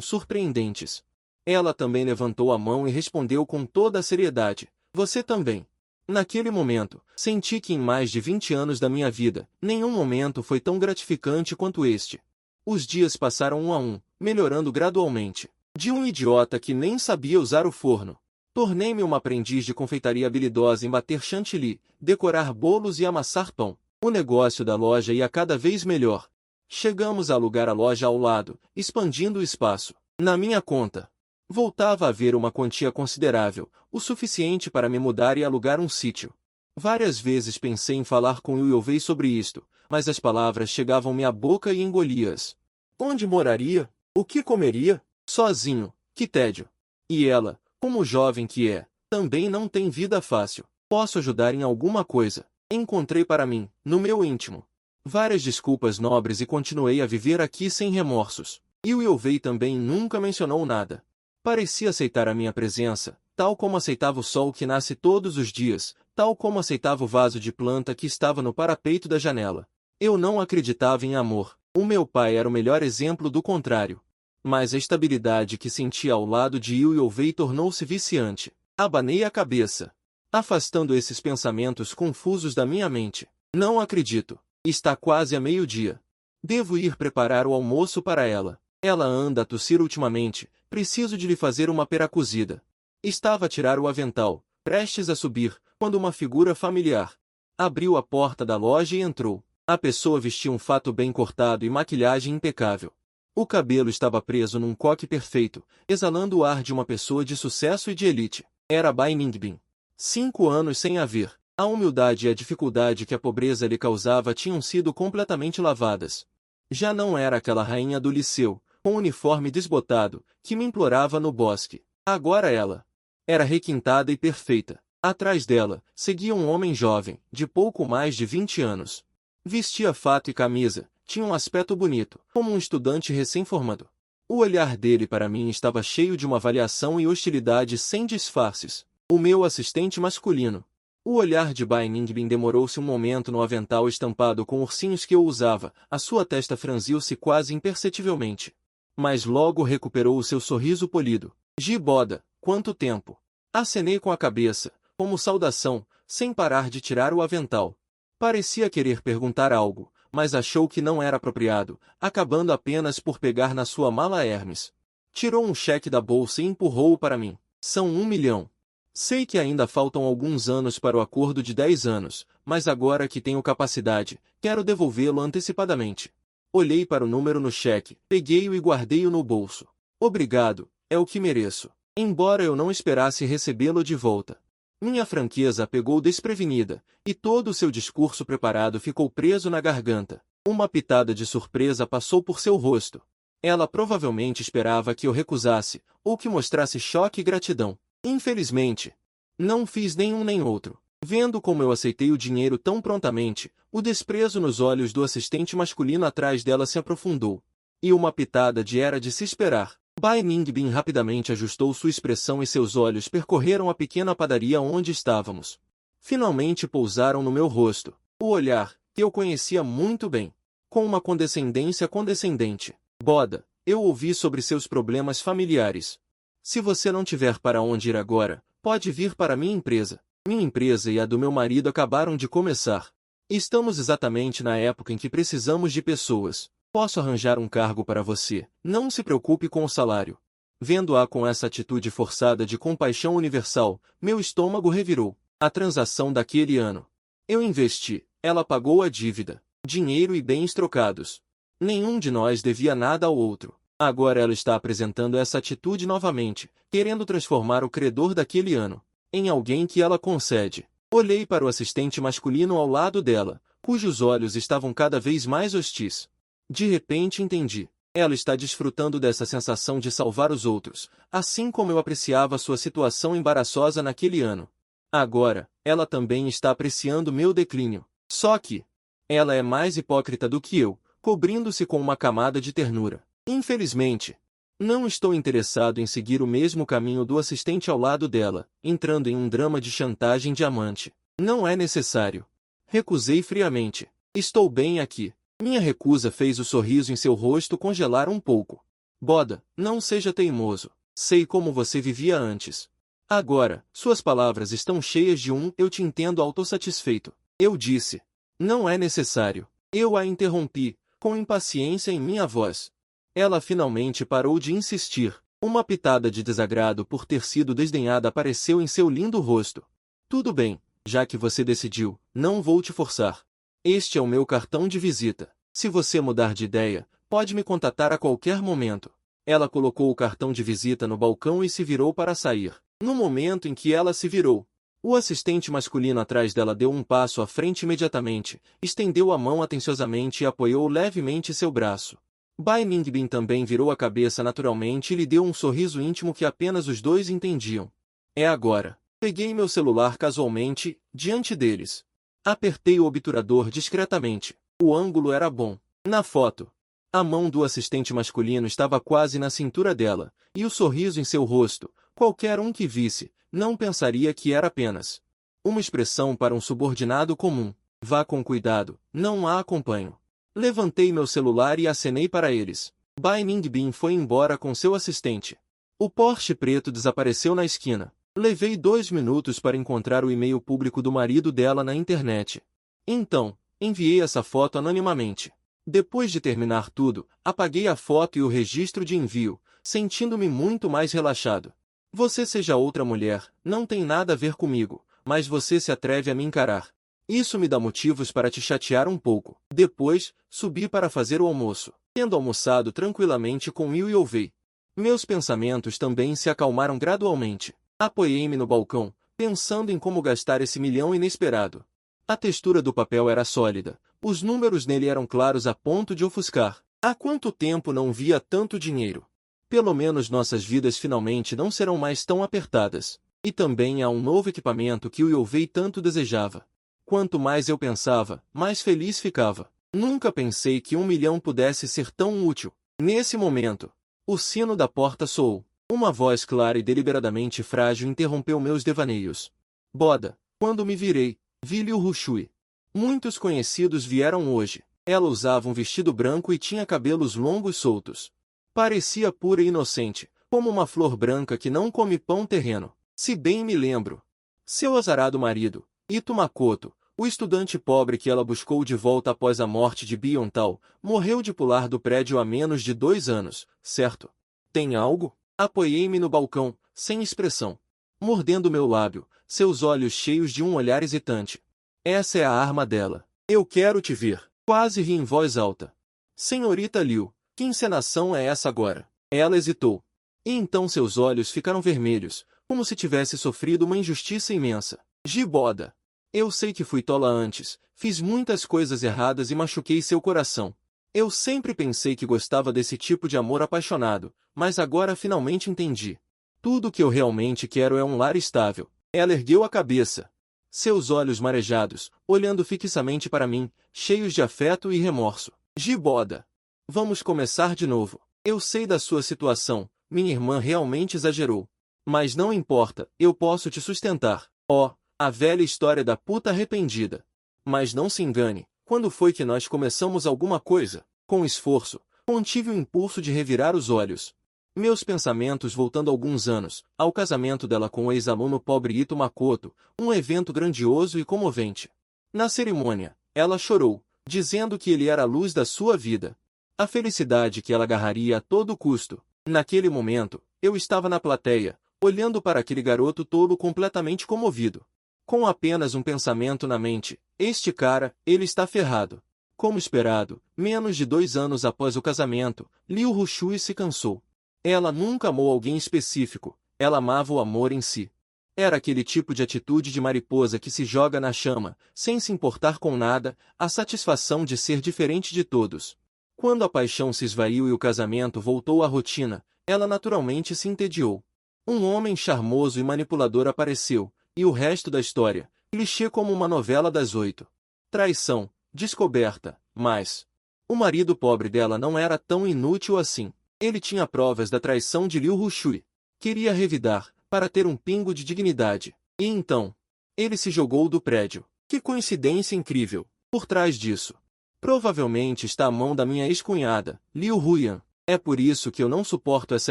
surpreendentes. Ela também levantou a mão e respondeu com toda a seriedade. Você também. Naquele momento, senti que em mais de 20 anos da minha vida, nenhum momento foi tão gratificante quanto este. Os dias passaram um a um, melhorando gradualmente. De um idiota que nem sabia usar o forno, tornei-me uma aprendiz de confeitaria habilidosa em bater chantilly, decorar bolos e amassar pão. O negócio da loja ia cada vez melhor. Chegamos a alugar a loja ao lado, expandindo o espaço. Na minha conta, voltava a haver uma quantia considerável, o suficiente para me mudar e alugar um sítio. Várias vezes pensei em falar com Yu Wei sobre isto, mas as palavras chegavam-me à boca e engolia-as. Onde moraria? O que comeria? Sozinho, que tédio. E ela, como jovem que é, também não tem vida fácil. Posso ajudar em alguma coisa? Encontrei para mim, no meu íntimo, várias desculpas nobres e continuei a viver aqui sem remorsos. E o Yovei também nunca mencionou nada. Parecia aceitar a minha presença, tal como aceitava o sol que nasce todos os dias, tal como aceitava o vaso de planta que estava no parapeito da janela. Eu não acreditava em amor. O meu pai era o melhor exemplo do contrário. Mas a estabilidade que sentia ao lado de Yu Yovei tornou-se viciante. Abanei a cabeça, afastando esses pensamentos confusos da minha mente. Não acredito. Está quase a meio-dia. Devo ir preparar o almoço para ela. Ela anda a tossir ultimamente. Preciso de lhe fazer uma pera cozida. Estava a tirar o avental, prestes a subir, quando uma figura familiar abriu a porta da loja e entrou. A pessoa vestia um fato bem cortado e maquilhagem impecável. O cabelo estava preso num coque perfeito, exalando o ar de uma pessoa de sucesso e de elite. Era Bai Ningbin. 5 anos sem a ver. A humildade e a dificuldade que a pobreza lhe causava tinham sido completamente lavadas. Já não era aquela rainha do liceu, com o uniforme desbotado, que me implorava no bosque. Agora ela era requintada e perfeita. Atrás dela, seguia um homem jovem, de pouco mais de 20 anos. Vestia fato e camisa, tinha um aspecto bonito, como um estudante recém-formado. O olhar dele para mim estava cheio de uma avaliação e hostilidade sem disfarces. O meu assistente masculino. O olhar de Bai Ningbin demorou-se um momento no avental estampado com ursinhos que eu usava, a sua testa franziu-se quase imperceptivelmente. Mas logo recuperou o seu sorriso polido. Giboda, quanto tempo! Acenei com a cabeça, como saudação, sem parar de tirar o avental. Parecia querer perguntar algo, mas achou que não era apropriado, acabando apenas por pegar na sua mala Hermes. Tirou um cheque da bolsa e empurrou-o para mim. São 1 milhão. Sei que ainda faltam alguns anos para o acordo de 10 anos, mas agora que tenho capacidade, quero devolvê-lo antecipadamente. Olhei para o número no cheque, peguei-o e guardei-o no bolso. Obrigado, é o que mereço. Embora eu não esperasse recebê-lo de volta. Minha franqueza a pegou desprevenida, e todo o seu discurso preparado ficou preso na garganta. Uma pitada de surpresa passou por seu rosto. Ela provavelmente esperava que eu recusasse, ou que mostrasse choque e gratidão. Infelizmente, não fiz nenhum nem outro. Vendo como eu aceitei o dinheiro tão prontamente, o desprezo nos olhos do assistente masculino atrás dela se aprofundou. E uma pitada de era de se esperar. Bai Ningbin rapidamente ajustou sua expressão e seus olhos percorreram a pequena padaria onde estávamos. Finalmente pousaram no meu rosto. O olhar, que eu conhecia muito bem. Com uma condescendência condescendente. Boda, eu ouvi sobre seus problemas familiares. Se você não tiver para onde ir agora, pode vir para minha empresa. Minha empresa e a do meu marido acabaram de começar. Estamos exatamente na época em que precisamos de pessoas. Posso arranjar um cargo para você, não se preocupe com o salário. Vendo-a com essa atitude forçada de compaixão universal, meu estômago revirou. A transação daquele ano. Eu investi, ela pagou a dívida. Dinheiro e bens trocados. Nenhum de nós devia nada ao outro. Agora ela está apresentando essa atitude novamente, querendo transformar o credor daquele ano em alguém que ela concede. Olhei para o assistente masculino ao lado dela, cujos olhos estavam cada vez mais hostis. De repente entendi. Ela está desfrutando dessa sensação de salvar os outros, assim como eu apreciava sua situação embaraçosa naquele ano. Agora, ela também está apreciando meu declínio. Só que ela é mais hipócrita do que eu, cobrindo-se com uma camada de ternura. Infelizmente, não estou interessado em seguir o mesmo caminho do assistente ao lado dela, entrando em um drama de chantagem diamante. Não é necessário. Recusei friamente. Estou bem aqui. Minha recusa fez o sorriso em seu rosto congelar um pouco. Boda, não seja teimoso. Sei como você vivia antes. Agora, suas palavras estão cheias de eu te entendo autossatisfeito. Eu disse. Não é necessário. Eu a interrompi, com impaciência em minha voz. Ela finalmente parou de insistir. Uma pitada de desagrado por ter sido desdenhada apareceu em seu lindo rosto. Tudo bem, já que você decidiu, não vou te forçar. Este é o meu cartão de visita. Se você mudar de ideia, pode me contatar a qualquer momento. Ela colocou o cartão de visita no balcão e se virou para sair. No momento em que ela se virou, O assistente masculino atrás dela deu um passo à frente imediatamente, estendeu a mão atenciosamente e apoiou levemente seu braço. Bai Mingbin também virou a cabeça naturalmente e lhe deu um sorriso íntimo que apenas os dois entendiam. É agora. Peguei meu celular casualmente, diante deles. Apertei o obturador discretamente. O ângulo era bom. Na foto, a mão do assistente masculino estava quase na cintura dela, e o sorriso em seu rosto, qualquer um que visse, não pensaria que era apenas uma expressão para um subordinado comum. Vá com cuidado, não a acompanho. Levantei meu celular e acenei para eles. Bai Mingbin foi embora com seu assistente. O Porsche preto desapareceu na esquina. Levei 2 minutos para encontrar o e-mail público do marido dela na internet. Então, enviei essa foto anonimamente. Depois de terminar tudo, apaguei a foto e o registro de envio, sentindo-me muito mais relaxado. Você seja outra mulher, não tem nada a ver comigo, mas você se atreve a me encarar. Isso me dá motivos para te chatear um pouco. Depois, subi para fazer o almoço. Tendo almoçado tranquilamente com Will e Ovey, meus pensamentos também se acalmaram gradualmente. Apoiei-me no balcão, pensando em como gastar esse milhão inesperado. A textura do papel era sólida, os números nele eram claros a ponto de ofuscar. Há quanto tempo não via tanto dinheiro? Pelo menos nossas vidas finalmente não serão mais tão apertadas. E também há um novo equipamento que o Yovei tanto desejava. Quanto mais eu pensava, mais feliz ficava. Nunca pensei que 1 milhão pudesse ser tão útil. Nesse momento, o sino da porta soou. Uma voz clara e deliberadamente frágil interrompeu meus devaneios. Boda, quando me virei, vi Liu Rushui. Muitos conhecidos vieram hoje. Ela usava um vestido branco e tinha cabelos longos soltos. Parecia pura e inocente, como uma flor branca que não come pão terreno. Se bem me lembro. Seu azarado marido, Ito Makoto, o estudante pobre que ela buscou de volta após a morte de Biontal, morreu de pular do prédio há menos de 2 anos, certo? Tem algo? Apoiei-me no balcão, sem expressão. Mordendo meu lábio, seus olhos cheios de um olhar hesitante. Essa é a arma dela. Eu quero te ver. Quase ri em voz alta. Senhorita Liu, que encenação é essa agora? Ela hesitou. E então seus olhos ficaram vermelhos, como se tivesse sofrido uma injustiça imensa. Giboda. Eu sei que fui tola antes, fiz muitas coisas erradas e machuquei seu coração. Eu sempre pensei que gostava desse tipo de amor apaixonado, mas agora finalmente entendi. Tudo o que eu realmente quero é um lar estável. Ela ergueu a cabeça. Seus olhos marejados, olhando fixamente para mim, cheios de afeto e remorso. Giboda. Vamos começar de novo. Eu sei da sua situação, minha irmã realmente exagerou. Mas não importa, eu posso te sustentar. Oh, a velha história da puta arrependida. Mas não se engane, quando foi que nós começamos alguma coisa? Com esforço, contive o impulso de revirar os olhos. Meus pensamentos voltando alguns anos, ao casamento dela com o ex-aluno pobre Ito Makoto, um evento grandioso e comovente. Na cerimônia, ela chorou, dizendo que ele era a luz da sua vida. A felicidade que ela agarraria a todo custo. Naquele momento, eu estava na plateia, olhando para aquele garoto tolo completamente comovido. Com apenas um pensamento na mente, este cara, ele está ferrado. Como esperado, menos de 2 anos após o casamento, Liu Rushui se cansou. Ela nunca amou alguém específico, ela amava o amor em si. Era aquele tipo de atitude de mariposa que se joga na chama, sem se importar com nada, a satisfação de ser diferente de todos. Quando a paixão se esvaiu e o casamento voltou à rotina, ela naturalmente se entediou. Um homem charmoso e manipulador apareceu, e o resto da história, clichê como uma novela das 8. Traição, descoberta, mas o marido pobre dela não era tão inútil assim. Ele tinha provas da traição de Liu Rushui. Queria revidar, para ter um pingo de dignidade. E então, ele se jogou do prédio. Que coincidência incrível! Por trás disso, provavelmente está a mão da minha ex-cunhada, Liu Huyan. É por isso que eu não suporto essa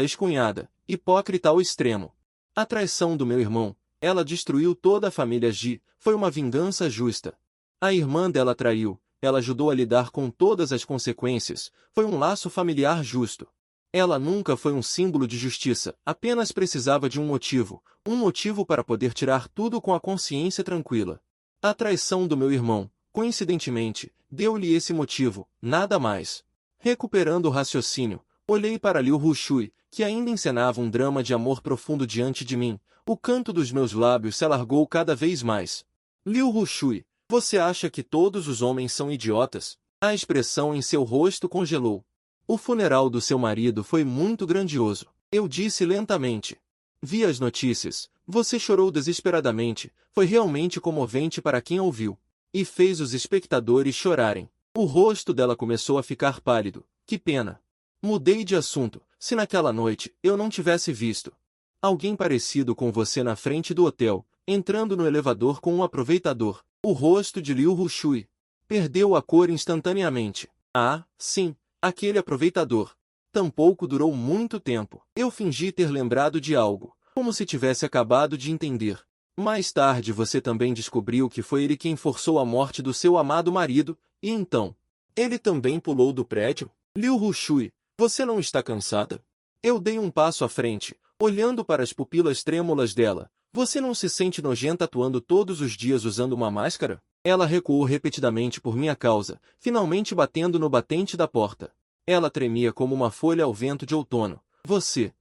ex-cunhada, hipócrita ao extremo. A traição do meu irmão, ela destruiu toda a família Ji, foi uma vingança justa. A irmã dela traiu, ela ajudou a lidar com todas as consequências, foi um laço familiar justo. Ela nunca foi um símbolo de justiça, apenas precisava de um motivo para poder tirar tudo com a consciência tranquila. A traição do meu irmão, coincidentemente, deu-lhe esse motivo, nada mais. Recuperando o raciocínio, Olhei para Liu Rushui, que ainda encenava um drama de amor profundo diante de mim. O canto dos meus lábios se alargou cada vez mais. Liu Rushui, você acha que todos os homens são idiotas? A expressão em seu rosto congelou. O funeral do seu marido foi muito grandioso. Eu disse lentamente. Vi as notícias. Você chorou desesperadamente. Foi realmente comovente para quem ouviu. E fez os espectadores chorarem. O rosto dela começou a ficar pálido. Que pena. Mudei de assunto. Se naquela noite eu não tivesse visto alguém parecido com você na frente do hotel, entrando no elevador com um aproveitador, o rosto de Liu Rushui perdeu a cor instantaneamente. Ah, sim, aquele aproveitador. Tampouco durou muito tempo. Eu fingi ter lembrado de algo, como se tivesse acabado de entender. Mais tarde você também descobriu que foi ele quem forçou a morte do seu amado marido, e então, ele também pulou do prédio? Liu Rushui, você não está cansada? Eu dei um passo à frente, olhando para as pupilas trêmulas dela. Você não se sente nojenta atuando todos os dias usando uma máscara? Ela recuou repetidamente por minha causa, finalmente batendo no batente da porta. Ela tremia como uma folha ao vento de outono. Você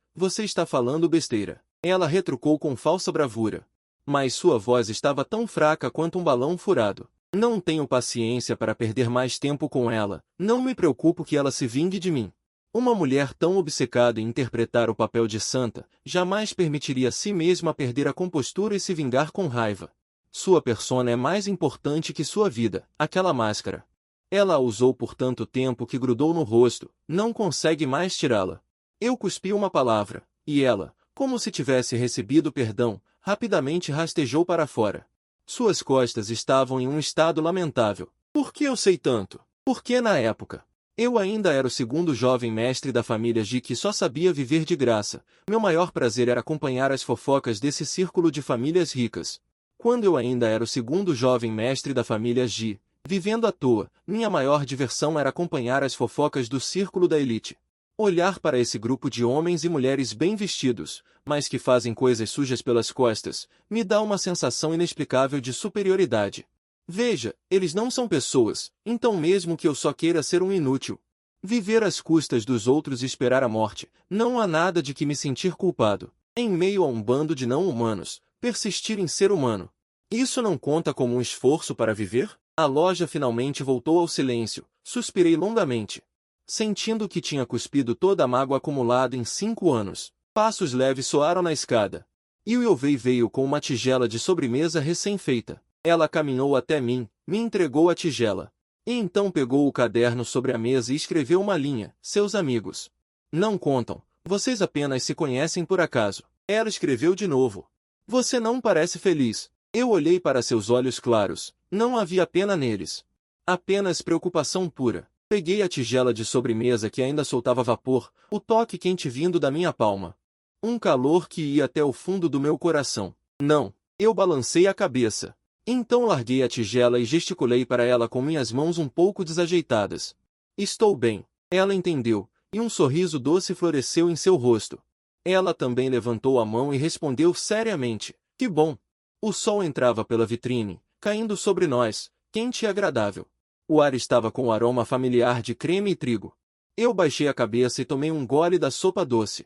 está falando besteira. Ela retrucou com falsa bravura. Mas sua voz estava tão fraca quanto um balão furado. Não tenho paciência para perder mais tempo com ela. Não me preocupo que ela se vingue de mim. Uma mulher tão obcecada em interpretar o papel de santa, jamais permitiria a si mesma perder a compostura e se vingar com raiva. Sua persona é mais importante que sua vida, aquela máscara. Ela a usou por tanto tempo que grudou no rosto, não consegue mais tirá-la. Eu cuspi uma palavra, e ela, como se tivesse recebido perdão, rapidamente rastejou para fora. Suas costas estavam em um estado lamentável. Por que eu sei tanto? Porque na época eu ainda era o segundo jovem mestre da família Ji que só sabia viver de graça. Meu maior prazer era acompanhar as fofocas desse círculo de famílias ricas. Quando eu ainda era o segundo jovem mestre da família Ji, vivendo à toa, minha maior diversão era acompanhar as fofocas do círculo da elite. Olhar para esse grupo de homens e mulheres bem vestidos, mas que fazem coisas sujas pelas costas, me dá uma sensação inexplicável de superioridade. Veja, eles não são pessoas, então mesmo que eu só queira ser um inútil, viver às custas dos outros e esperar a morte, não há nada de que me sentir culpado. Em meio a um bando de não-humanos, persistir em ser humano. Isso não conta como um esforço para viver? A loja finalmente voltou ao silêncio. Suspirei longamente, sentindo que tinha cuspido toda a mágoa acumulada em 5 anos. Passos leves soaram na escada. Yuyovei veio com uma tigela de sobremesa recém-feita. Ela caminhou até mim, me entregou a tigela. E então pegou o caderno sobre a mesa e escreveu uma linha. Seus amigos não contam. Vocês apenas se conhecem por acaso. Ela escreveu de novo. Você não parece feliz. Eu olhei para seus olhos claros. Não havia pena neles. Apenas preocupação pura. Peguei a tigela de sobremesa que ainda soltava vapor, o toque quente vindo da minha palma. Um calor que ia até o fundo do meu coração. Não. Eu balancei a cabeça. Então larguei a tigela e gesticulei para ela com minhas mãos um pouco desajeitadas. Estou bem. Ela entendeu, e um sorriso doce floresceu em seu rosto. Ela também levantou a mão e respondeu seriamente. Que bom. O sol entrava pela vitrine, caindo sobre nós, quente e agradável. O ar estava com o aroma familiar de creme e trigo. Eu baixei a cabeça e tomei um gole da sopa doce.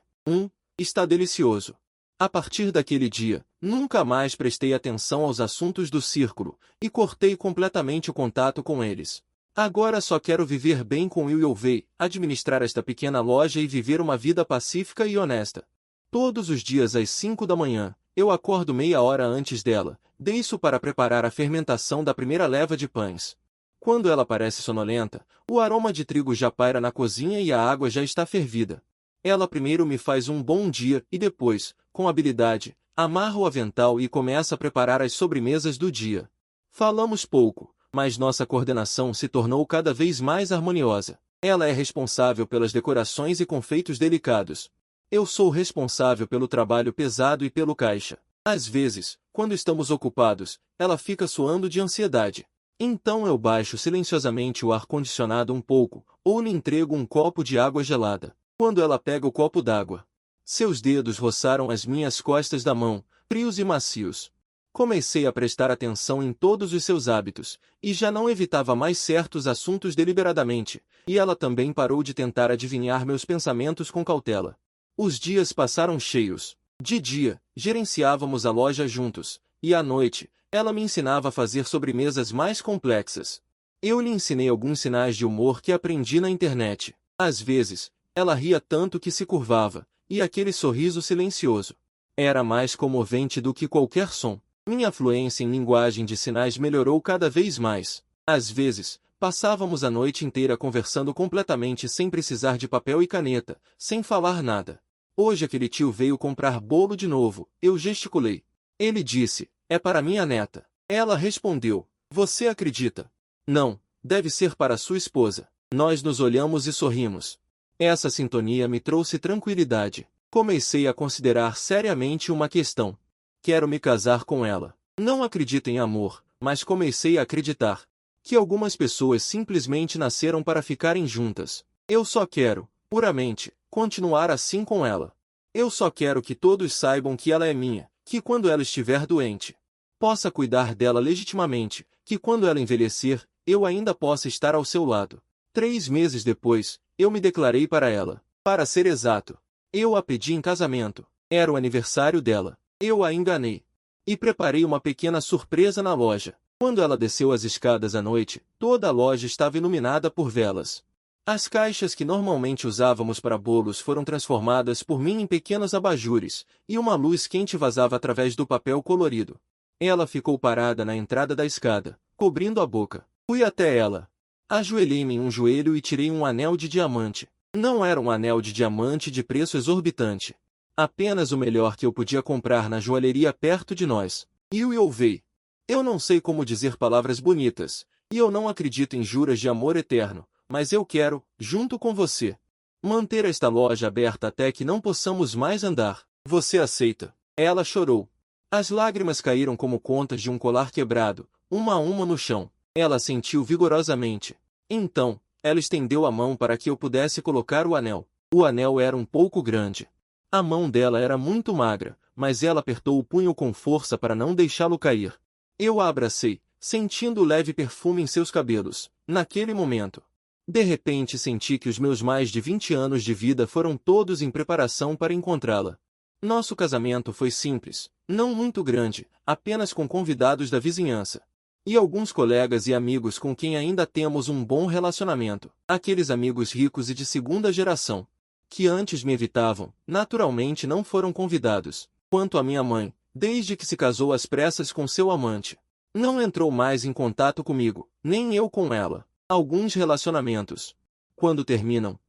Está delicioso. A partir daquele dia, nunca mais prestei atenção aos assuntos do círculo, e cortei completamente o contato com eles. Agora só quero viver bem com Yuyovei, administrar esta pequena loja e viver uma vida pacífica e honesta. Todos os dias às 5 da manhã, eu acordo meia hora antes dela, desço para preparar a fermentação da primeira leva de pães. Quando ela parece sonolenta, o aroma de trigo já paira na cozinha e a água já está fervida. Ela primeiro me faz um bom dia e depois, com habilidade, amarra o avental e começa a preparar as sobremesas do dia. Falamos pouco, mas nossa coordenação se tornou cada vez mais harmoniosa. Ela é responsável pelas decorações e confeitos delicados. Eu sou responsável pelo trabalho pesado e pelo caixa. Às vezes, quando estamos ocupados, ela fica suando de ansiedade. Então eu baixo silenciosamente o ar-condicionado um pouco, ou lhe entrego um copo de água gelada. Quando ela pega o copo d'água, seus dedos roçaram as minhas costas da mão, frios e macios. Comecei a prestar atenção em todos os seus hábitos, e já não evitava mais certos assuntos deliberadamente, e ela também parou de tentar adivinhar meus pensamentos com cautela. Os dias passaram cheios. De dia, gerenciávamos a loja juntos, e à noite, ela me ensinava a fazer sobremesas mais complexas. Eu lhe ensinei alguns sinais de humor que aprendi na internet. Às vezes, ela ria tanto que se curvava, e aquele sorriso silencioso era mais comovente do que qualquer som. Minha fluência em linguagem de sinais melhorou cada vez mais. Às vezes, passávamos a noite inteira conversando completamente sem precisar de papel e caneta, sem falar nada. Hoje aquele tio veio comprar bolo de novo, eu gesticulei. Ele disse, é para minha neta. Ela respondeu, você acredita? Não, deve ser para sua esposa. Nós nos olhamos e sorrimos. Essa sintonia me trouxe tranquilidade. Comecei a considerar seriamente uma questão. Quero me casar com ela. Não acredito em amor, mas comecei a acreditar que algumas pessoas simplesmente nasceram para ficarem juntas. Eu só quero, puramente, continuar assim com ela. Eu só quero que todos saibam que ela é minha, que quando ela estiver doente, possa cuidar dela legitimamente, que quando ela envelhecer, eu ainda possa estar ao seu lado. 3 meses depois, eu me declarei para ela. Para ser exato, eu a pedi em casamento. Era o aniversário dela. Eu a enganei. E preparei uma pequena surpresa na loja. Quando ela desceu as escadas à noite, toda a loja estava iluminada por velas. As caixas que normalmente usávamos para bolos foram transformadas por mim em pequenos abajures, e uma luz quente vazava através do papel colorido. Ela ficou parada na entrada da escada, cobrindo a boca. Fui até ela. Ajoelhei-me em um joelho e tirei um anel de diamante. Não era um anel de diamante de preço exorbitante. Apenas o melhor que eu podia comprar na joalheria perto de nós. E o Yovei. Eu não sei como dizer palavras bonitas, e eu não acredito em juras de amor eterno, mas eu quero, junto com você, manter esta loja aberta até que não possamos mais andar. Você aceita? Ela chorou. As lágrimas caíram como contas de um colar quebrado, uma a uma no chão. Ela sentiu vigorosamente. Então, ela estendeu a mão para que eu pudesse colocar o anel. O anel era um pouco grande. A mão dela era muito magra, mas ela apertou o punho com força para não deixá-lo cair. Eu a abracei, sentindo o leve perfume em seus cabelos. Naquele momento, de repente senti que os meus mais de 20 anos de vida foram todos em preparação para encontrá-la. Nosso casamento foi simples, não muito grande, apenas com convidados da vizinhança. E alguns colegas e amigos com quem ainda temos um bom relacionamento. Aqueles amigos ricos e de segunda geração, que antes me evitavam, naturalmente não foram convidados. Quanto à minha mãe, desde que se casou às pressas com seu amante, não entrou mais em contato comigo, nem eu com ela. Alguns relacionamentos, quando terminam,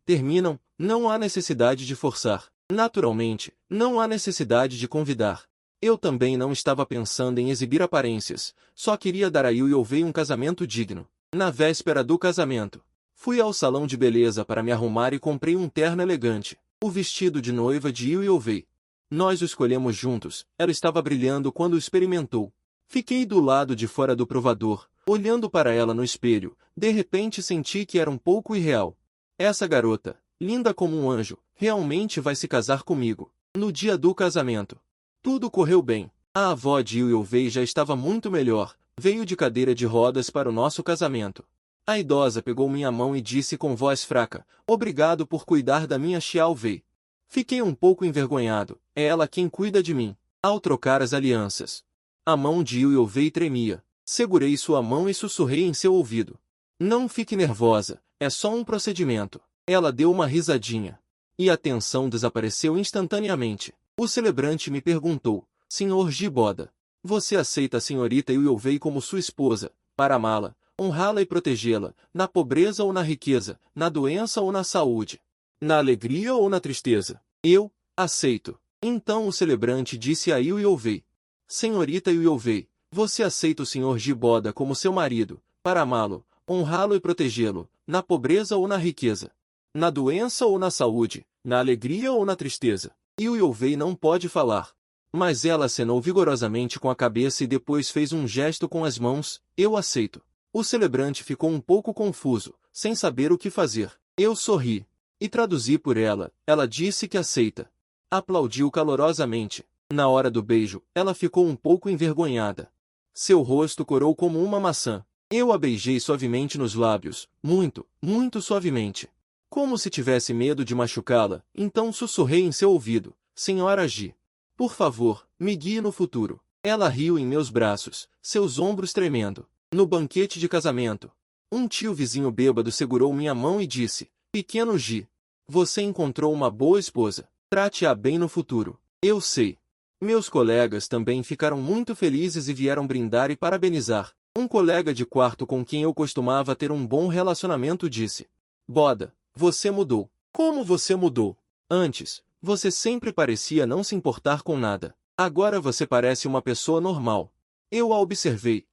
não há necessidade de forçar. Naturalmente, não há necessidade de convidar. Eu também não estava pensando em exibir aparências, só queria dar a Yovei um casamento digno. Na véspera do casamento, fui ao salão de beleza para me arrumar e comprei um terno elegante, o vestido de noiva de Yovei. Nós o escolhemos juntos, ela estava brilhando quando o experimentou. Fiquei do lado de fora do provador, olhando para ela no espelho, de repente senti que era um pouco irreal. Essa garota, linda como um anjo, realmente vai se casar comigo. No dia do casamento, tudo correu bem. A avó de Yovei já estava muito melhor, veio de cadeira de rodas para o nosso casamento. A idosa pegou minha mão e disse com voz fraca, obrigado por cuidar da minha Xiaovei. Fiquei um pouco envergonhado, é ela quem cuida de mim. Ao trocar as alianças, a mão de Yovei tremia. Segurei sua mão e sussurrei em seu ouvido. Não fique nervosa, é só um procedimento. Ela deu uma risadinha. E a tensão desapareceu instantaneamente. O celebrante me perguntou, Sr. Jiboda, você aceita a senhorita Yovei como sua esposa, para amá-la, honrá-la e protegê-la, na pobreza ou na riqueza, na doença ou na saúde, na alegria ou na tristeza? Eu, aceito. Então o celebrante disse a Yovei, senhorita Yovei, você aceita o Sr. Jiboda como seu marido, para amá-lo, honrá-lo e protegê-lo, na pobreza ou na riqueza, na doença ou na saúde, na alegria ou na tristeza? Yovei não pode falar, mas ela acenou vigorosamente com a cabeça e depois fez um gesto com as mãos, eu aceito. O celebrante ficou um pouco confuso, sem saber o que fazer. Eu sorri, e traduzi por ela, ela disse que aceita. Aplaudiu calorosamente. Na hora do beijo, ela ficou um pouco envergonhada. Seu rosto corou como uma maçã. Eu a beijei suavemente nos lábios, muito, muito suavemente. Como se tivesse medo de machucá-la, então sussurrei em seu ouvido: Senhora G. Por favor, me guie no futuro. Ela riu em meus braços, seus ombros tremendo. No banquete de casamento, um tio vizinho bêbado segurou minha mão e disse: Pequeno G, você encontrou uma boa esposa. Trate-a bem no futuro. Eu sei. Meus colegas também ficaram muito felizes e vieram brindar e parabenizar. Um colega de quarto com quem eu costumava ter um bom relacionamento disse: Boda, você mudou. Como você mudou? Antes, você sempre parecia não se importar com nada. Agora você parece uma pessoa normal. Eu a observei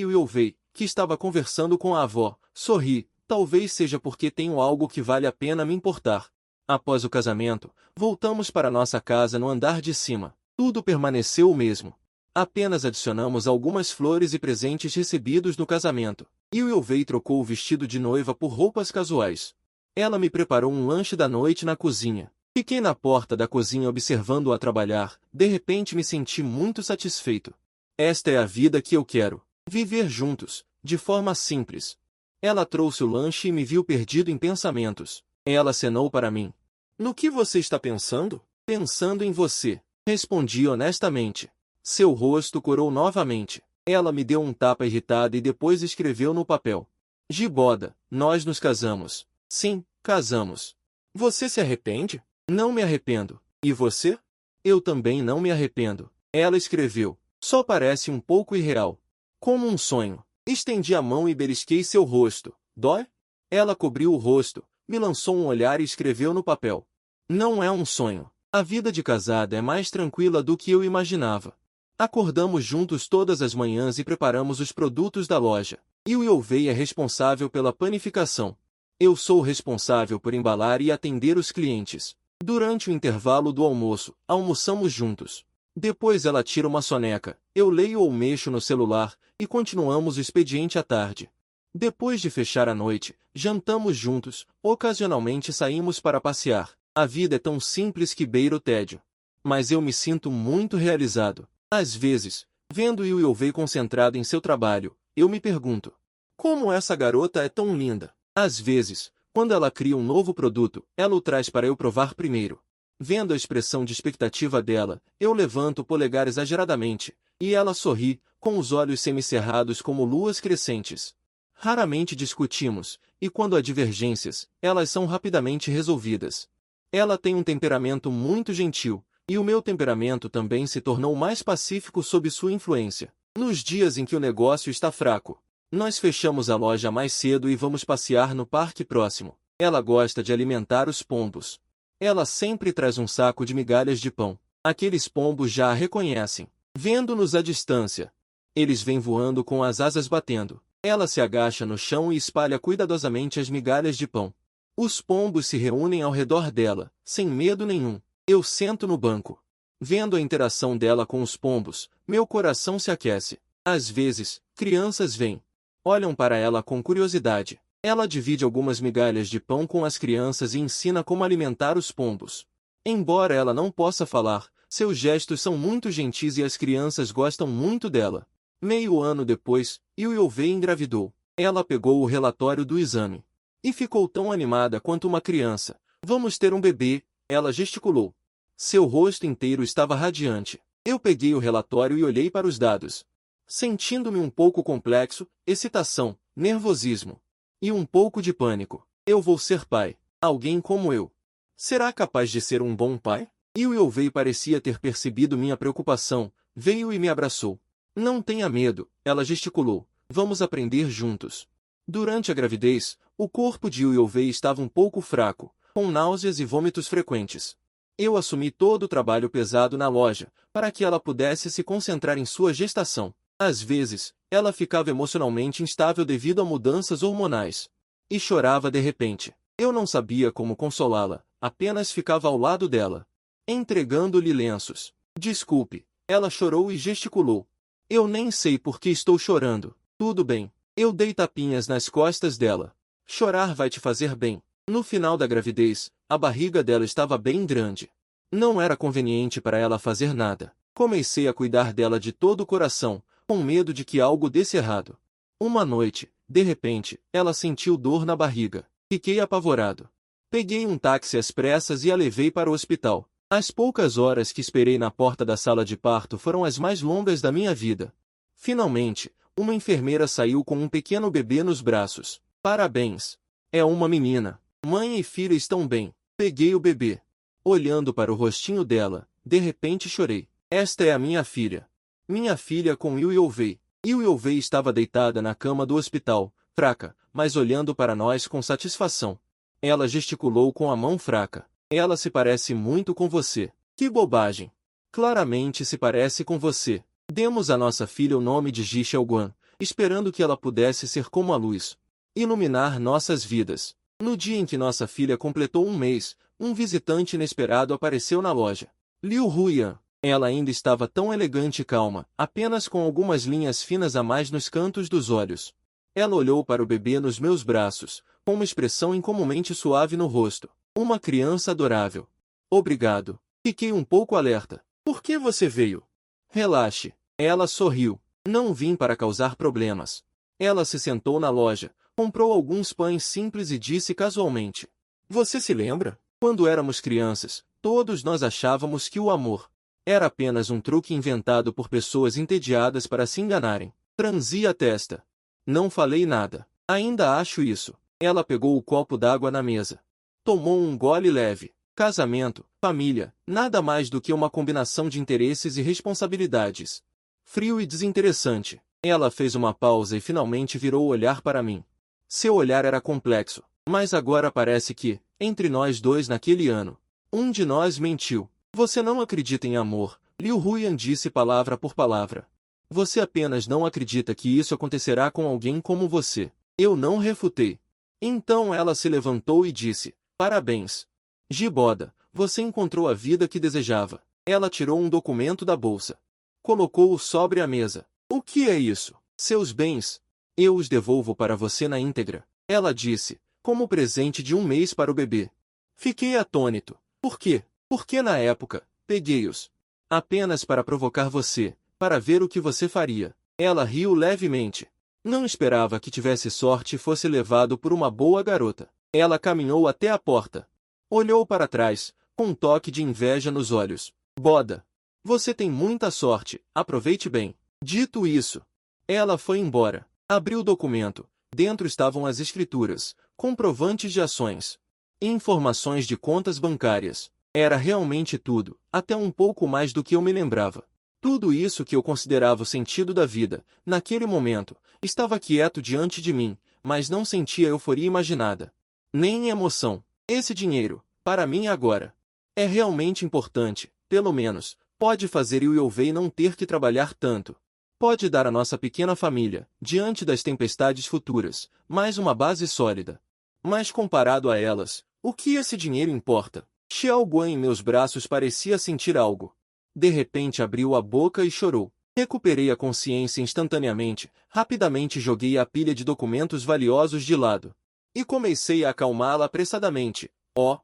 e ouvi, que estava conversando com a avó. Sorri, talvez seja porque tenho algo que vale a pena me importar. Após o casamento, voltamos para nossa casa no andar de cima. Tudo permaneceu o mesmo. Apenas adicionamos algumas flores e presentes recebidos no casamento. E o Yovei trocou o vestido de noiva por roupas casuais. Ela me preparou um lanche da noite na cozinha. Fiquei na porta da cozinha observando-a trabalhar. De repente me senti muito satisfeito. Esta é a vida que eu quero. Viver juntos, de forma simples. Ela trouxe o lanche e me viu perdido em pensamentos. Ela acenou para mim. No que você está pensando? Pensando em você. Respondi honestamente. Seu rosto corou novamente. Ela me deu um tapa irritada e depois escreveu no papel: Giboda, nós nos casamos. Sim, casamos. Você se arrepende? Não me arrependo. E você? Eu também não me arrependo. Ela escreveu: Só parece um pouco irreal. Como um sonho. Estendi a mão e belisquei seu rosto. Dói? Ela cobriu o rosto, me lançou um olhar e escreveu no papel: Não é um sonho. A vida de casada é mais tranquila do que eu imaginava. Acordamos juntos todas as manhãs e preparamos os produtos da loja. E o Yovei é responsável pela panificação. Eu sou responsável por embalar e atender os clientes. Durante o intervalo do almoço, almoçamos juntos. Depois ela tira uma soneca, eu leio ou mexo no celular, e continuamos o expediente à tarde. Depois de fechar a noite, jantamos juntos, ocasionalmente saímos para passear. A vida é tão simples que beira o tédio. Mas eu me sinto muito realizado. Às vezes, vendo o Yovei concentrado em seu trabalho, eu me pergunto: como essa garota é tão linda? Às vezes, quando ela cria um novo produto, ela o traz para eu provar primeiro. Vendo a expressão de expectativa dela, eu levanto o polegar exageradamente, e ela sorri, com os olhos semicerrados como luas crescentes. Raramente discutimos, e quando há divergências, elas são rapidamente resolvidas. Ela tem um temperamento muito gentil, e o meu temperamento também se tornou mais pacífico sob sua influência. Nos dias em que o negócio está fraco, nós fechamos a loja mais cedo e vamos passear no parque próximo. Ela gosta de alimentar os pombos. Ela sempre traz um saco de migalhas de pão. Aqueles pombos já a reconhecem. Vendo-nos à distância, eles vêm voando com as asas batendo. Ela se agacha no chão e espalha cuidadosamente as migalhas de pão. Os pombos se reúnem ao redor dela, sem medo nenhum. Eu sento no banco. Vendo a interação dela com os pombos, meu coração se aquece. Às vezes, crianças vêm. Olham para ela com curiosidade. Ela divide algumas migalhas de pão com as crianças e ensina como alimentar os pombos. Embora ela não possa falar, seus gestos são muito gentis e as crianças gostam muito dela. Meio ano depois, Yovei engravidou. Ela pegou o relatório do exame. E ficou tão animada quanto uma criança. Vamos ter um bebê, ela gesticulou. Seu rosto inteiro estava radiante. Eu peguei o relatório e olhei para os dados. Sentindo-me um pouco complexo, excitação, nervosismo e um pouco de pânico. Eu vou ser pai. Alguém como eu. Será capaz de ser um bom pai? E o Yovei parecia ter percebido minha preocupação. Veio e me abraçou. Não tenha medo, ela gesticulou. Vamos aprender juntos. Durante a gravidez, o corpo de Yovei estava um pouco fraco, com náuseas e vômitos frequentes. Eu assumi todo o trabalho pesado na loja, para que ela pudesse se concentrar em sua gestação. Às vezes, ela ficava emocionalmente instável devido a mudanças hormonais. E chorava de repente. Eu não sabia como consolá-la, apenas ficava ao lado dela, entregando-lhe lenços. Desculpe, ela chorou e gesticulou. Eu nem sei por que estou chorando. Tudo bem. Eu dei tapinhas nas costas dela. Chorar vai te fazer bem. No final da gravidez, a barriga dela estava bem grande. Não era conveniente para ela fazer nada. Comecei a cuidar dela de todo o coração, com medo de que algo desse errado. Uma noite, de repente, ela sentiu dor na barriga. Fiquei apavorado. Peguei um táxi às pressas e a levei para o hospital. As poucas horas que esperei na porta da sala de parto foram as mais longas da minha vida. Finalmente, uma enfermeira saiu com um pequeno bebê nos braços. Parabéns! É uma menina. Mãe e filha estão bem. Peguei o bebê. Olhando para o rostinho dela, de repente chorei. Esta é a minha filha. Minha filha com Yu-Yu-Wei. Yu-Yu-Wei estava deitada na cama do hospital, fraca, mas olhando para nós com satisfação. Ela gesticulou com a mão fraca. Ela se parece muito com você. Que bobagem! Claramente se parece com você. Demos à nossa filha o nome de Ji Xiaoguan, esperando que ela pudesse ser como a luz. Iluminar nossas vidas. No dia em que nossa filha completou um mês, um visitante inesperado apareceu na loja. Liu Huyan. Ela ainda estava tão elegante e calma, apenas com algumas linhas finas a mais nos cantos dos olhos. Ela olhou para o bebê nos meus braços, com uma expressão incomumente suave no rosto. Uma criança adorável. Obrigado. Fiquei um pouco alerta. Por que você veio? Relaxe. Ela sorriu. Não vim para causar problemas. Ela se sentou na loja, comprou alguns pães simples e disse casualmente. Você se lembra? Quando éramos crianças, todos nós achávamos que o amor era apenas um truque inventado por pessoas entediadas para se enganarem. Franzi a testa. Não falei nada. Ainda acho isso. Ela pegou o copo d'água na mesa. Tomou um gole leve. Casamento, família, nada mais do que uma combinação de interesses e responsabilidades. Frio e desinteressante. Ela fez uma pausa e finalmente virou o olhar para mim. Seu olhar era complexo, mas agora parece que, entre nós dois naquele ano, um de nós mentiu. Você não acredita em amor, Liu Huyan disse palavra por palavra. Você apenas não acredita que isso acontecerá com alguém como você. Eu não refutei. Então ela se levantou e disse, parabéns. Giboda, você encontrou a vida que desejava. Ela tirou um documento da bolsa. Colocou-o sobre a mesa. O que é isso? Seus bens. Eu os devolvo para você na íntegra. Ela disse, como presente de um mês para o bebê. Fiquei atônito. Por quê? Porque na época, peguei-os. Apenas para provocar você, para ver o que você faria. Ela riu levemente. Não esperava que tivesse sorte e fosse levado por uma boa garota. Ela caminhou até a porta. Olhou para trás, com um toque de inveja nos olhos. Boda. Você tem muita sorte, aproveite bem. Dito isso, ela foi embora. Abriu o documento. Dentro estavam as escrituras, comprovantes de ações, informações de contas bancárias. Era realmente tudo, até um pouco mais do que eu me lembrava. Tudo isso que eu considerava o sentido da vida, naquele momento, estava quieto diante de mim, mas não sentia euforia imaginada. Nem emoção. Esse dinheiro, para mim agora, é realmente importante, pelo menos, pode fazer eu e Wei não ter que trabalhar tanto. Pode dar à nossa pequena família, diante das tempestades futuras, mais uma base sólida. Mas comparado a elas, o que esse dinheiro importa? Xiao Guan em meus braços parecia sentir algo. De repente abriu a boca e chorou. Recuperei a consciência instantaneamente, rapidamente joguei a pilha de documentos valiosos de lado. E comecei a acalmá-la apressadamente. Ó,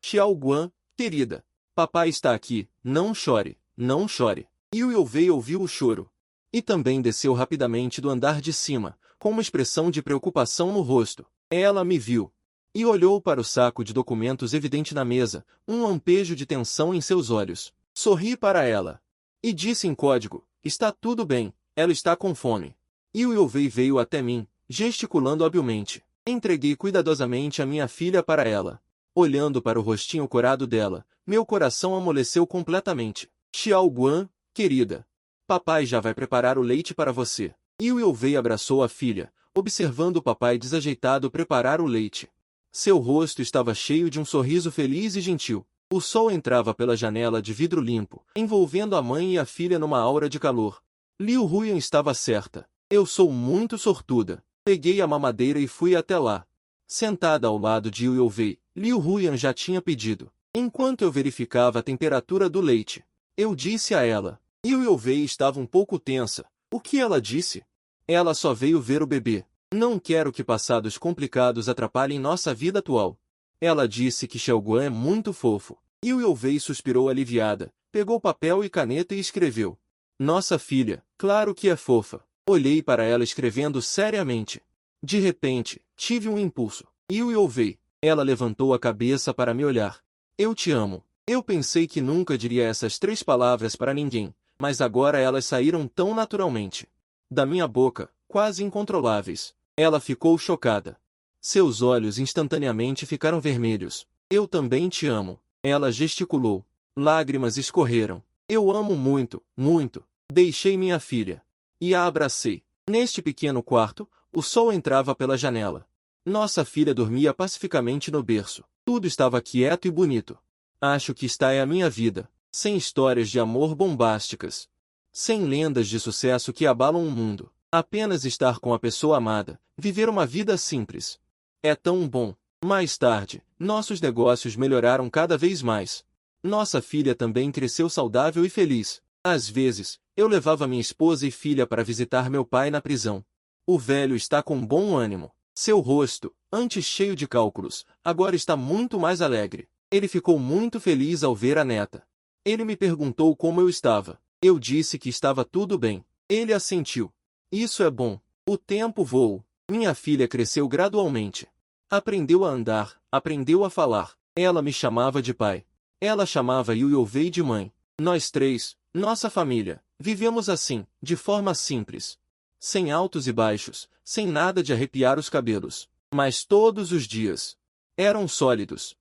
Xiao Guan, querida. Papai está aqui, não chore, não chore. E o Wei ouviu o choro. E também desceu rapidamente do andar de cima, com uma expressão de preocupação no rosto. Ela me viu. E olhou para o saco de documentos evidente na mesa, um lampejo de tensão em seus olhos. Sorri para ela. E disse em código, está tudo bem, ela está com fome. E o Wei veio até mim, gesticulando habilmente. Entreguei cuidadosamente a minha filha para ela. Olhando para o rostinho corado dela, meu coração amoleceu completamente. Xiao Guan, querida. Papai já vai preparar o leite para você. E o Wei abraçou a filha, observando o papai desajeitado preparar o leite. Seu rosto estava cheio de um sorriso feliz e gentil. O sol entrava pela janela de vidro limpo, envolvendo a mãe e a filha numa aura de calor. Liu Huyan estava certa. Eu sou muito sortuda. Peguei a mamadeira e fui até lá. Sentada ao lado de Wei, Liu Huyan já tinha pedido. Enquanto eu verificava a temperatura do leite, eu disse a ela. Wei estava um pouco tensa. O que ela disse? Ela só veio ver o bebê. Não quero que passados complicados atrapalhem nossa vida atual. Ela disse que Xiao Guan é muito fofo. Yu Youvei suspirou aliviada, pegou papel e caneta e escreveu. Nossa filha, claro que é fofa. Olhei para ela escrevendo seriamente. De repente, tive um impulso. Yu Youvei. Ela levantou a cabeça para me olhar. Eu te amo. Eu pensei que nunca diria essas 3 palavras para ninguém, mas agora elas saíram tão naturalmente. Da minha boca, quase incontroláveis. Ela ficou chocada. Seus olhos instantaneamente ficaram vermelhos. Eu também te amo. Ela gesticulou. Lágrimas escorreram. Eu amo muito, muito. Deixei minha filha. E a abracei. Neste pequeno quarto, o sol entrava pela janela. Nossa filha dormia pacificamente no berço. Tudo estava quieto e bonito. Acho que esta é a minha vida. Sem histórias de amor bombásticas. Sem lendas de sucesso que abalam o mundo. Apenas estar com a pessoa amada. Viver uma vida simples. É tão bom. Mais tarde, nossos negócios melhoraram cada vez mais. Nossa filha também cresceu saudável e feliz. Às vezes, eu levava minha esposa e filha para visitar meu pai na prisão. O velho está com bom ânimo. Seu rosto, antes cheio de cálculos, agora está muito mais alegre. Ele ficou muito feliz ao ver a neta. Ele me perguntou como eu estava. Eu disse que estava tudo bem. Ele assentiu. Isso é bom. O tempo voou. Minha filha cresceu gradualmente. Aprendeu a andar, aprendeu a falar. Ela me chamava de pai. Ela chamava Yu Youvei de mãe. Nós 3, nossa família, vivemos assim, de forma simples. Sem altos e baixos, sem nada de arrepiar os cabelos. Mas todos os dias eram sólidos.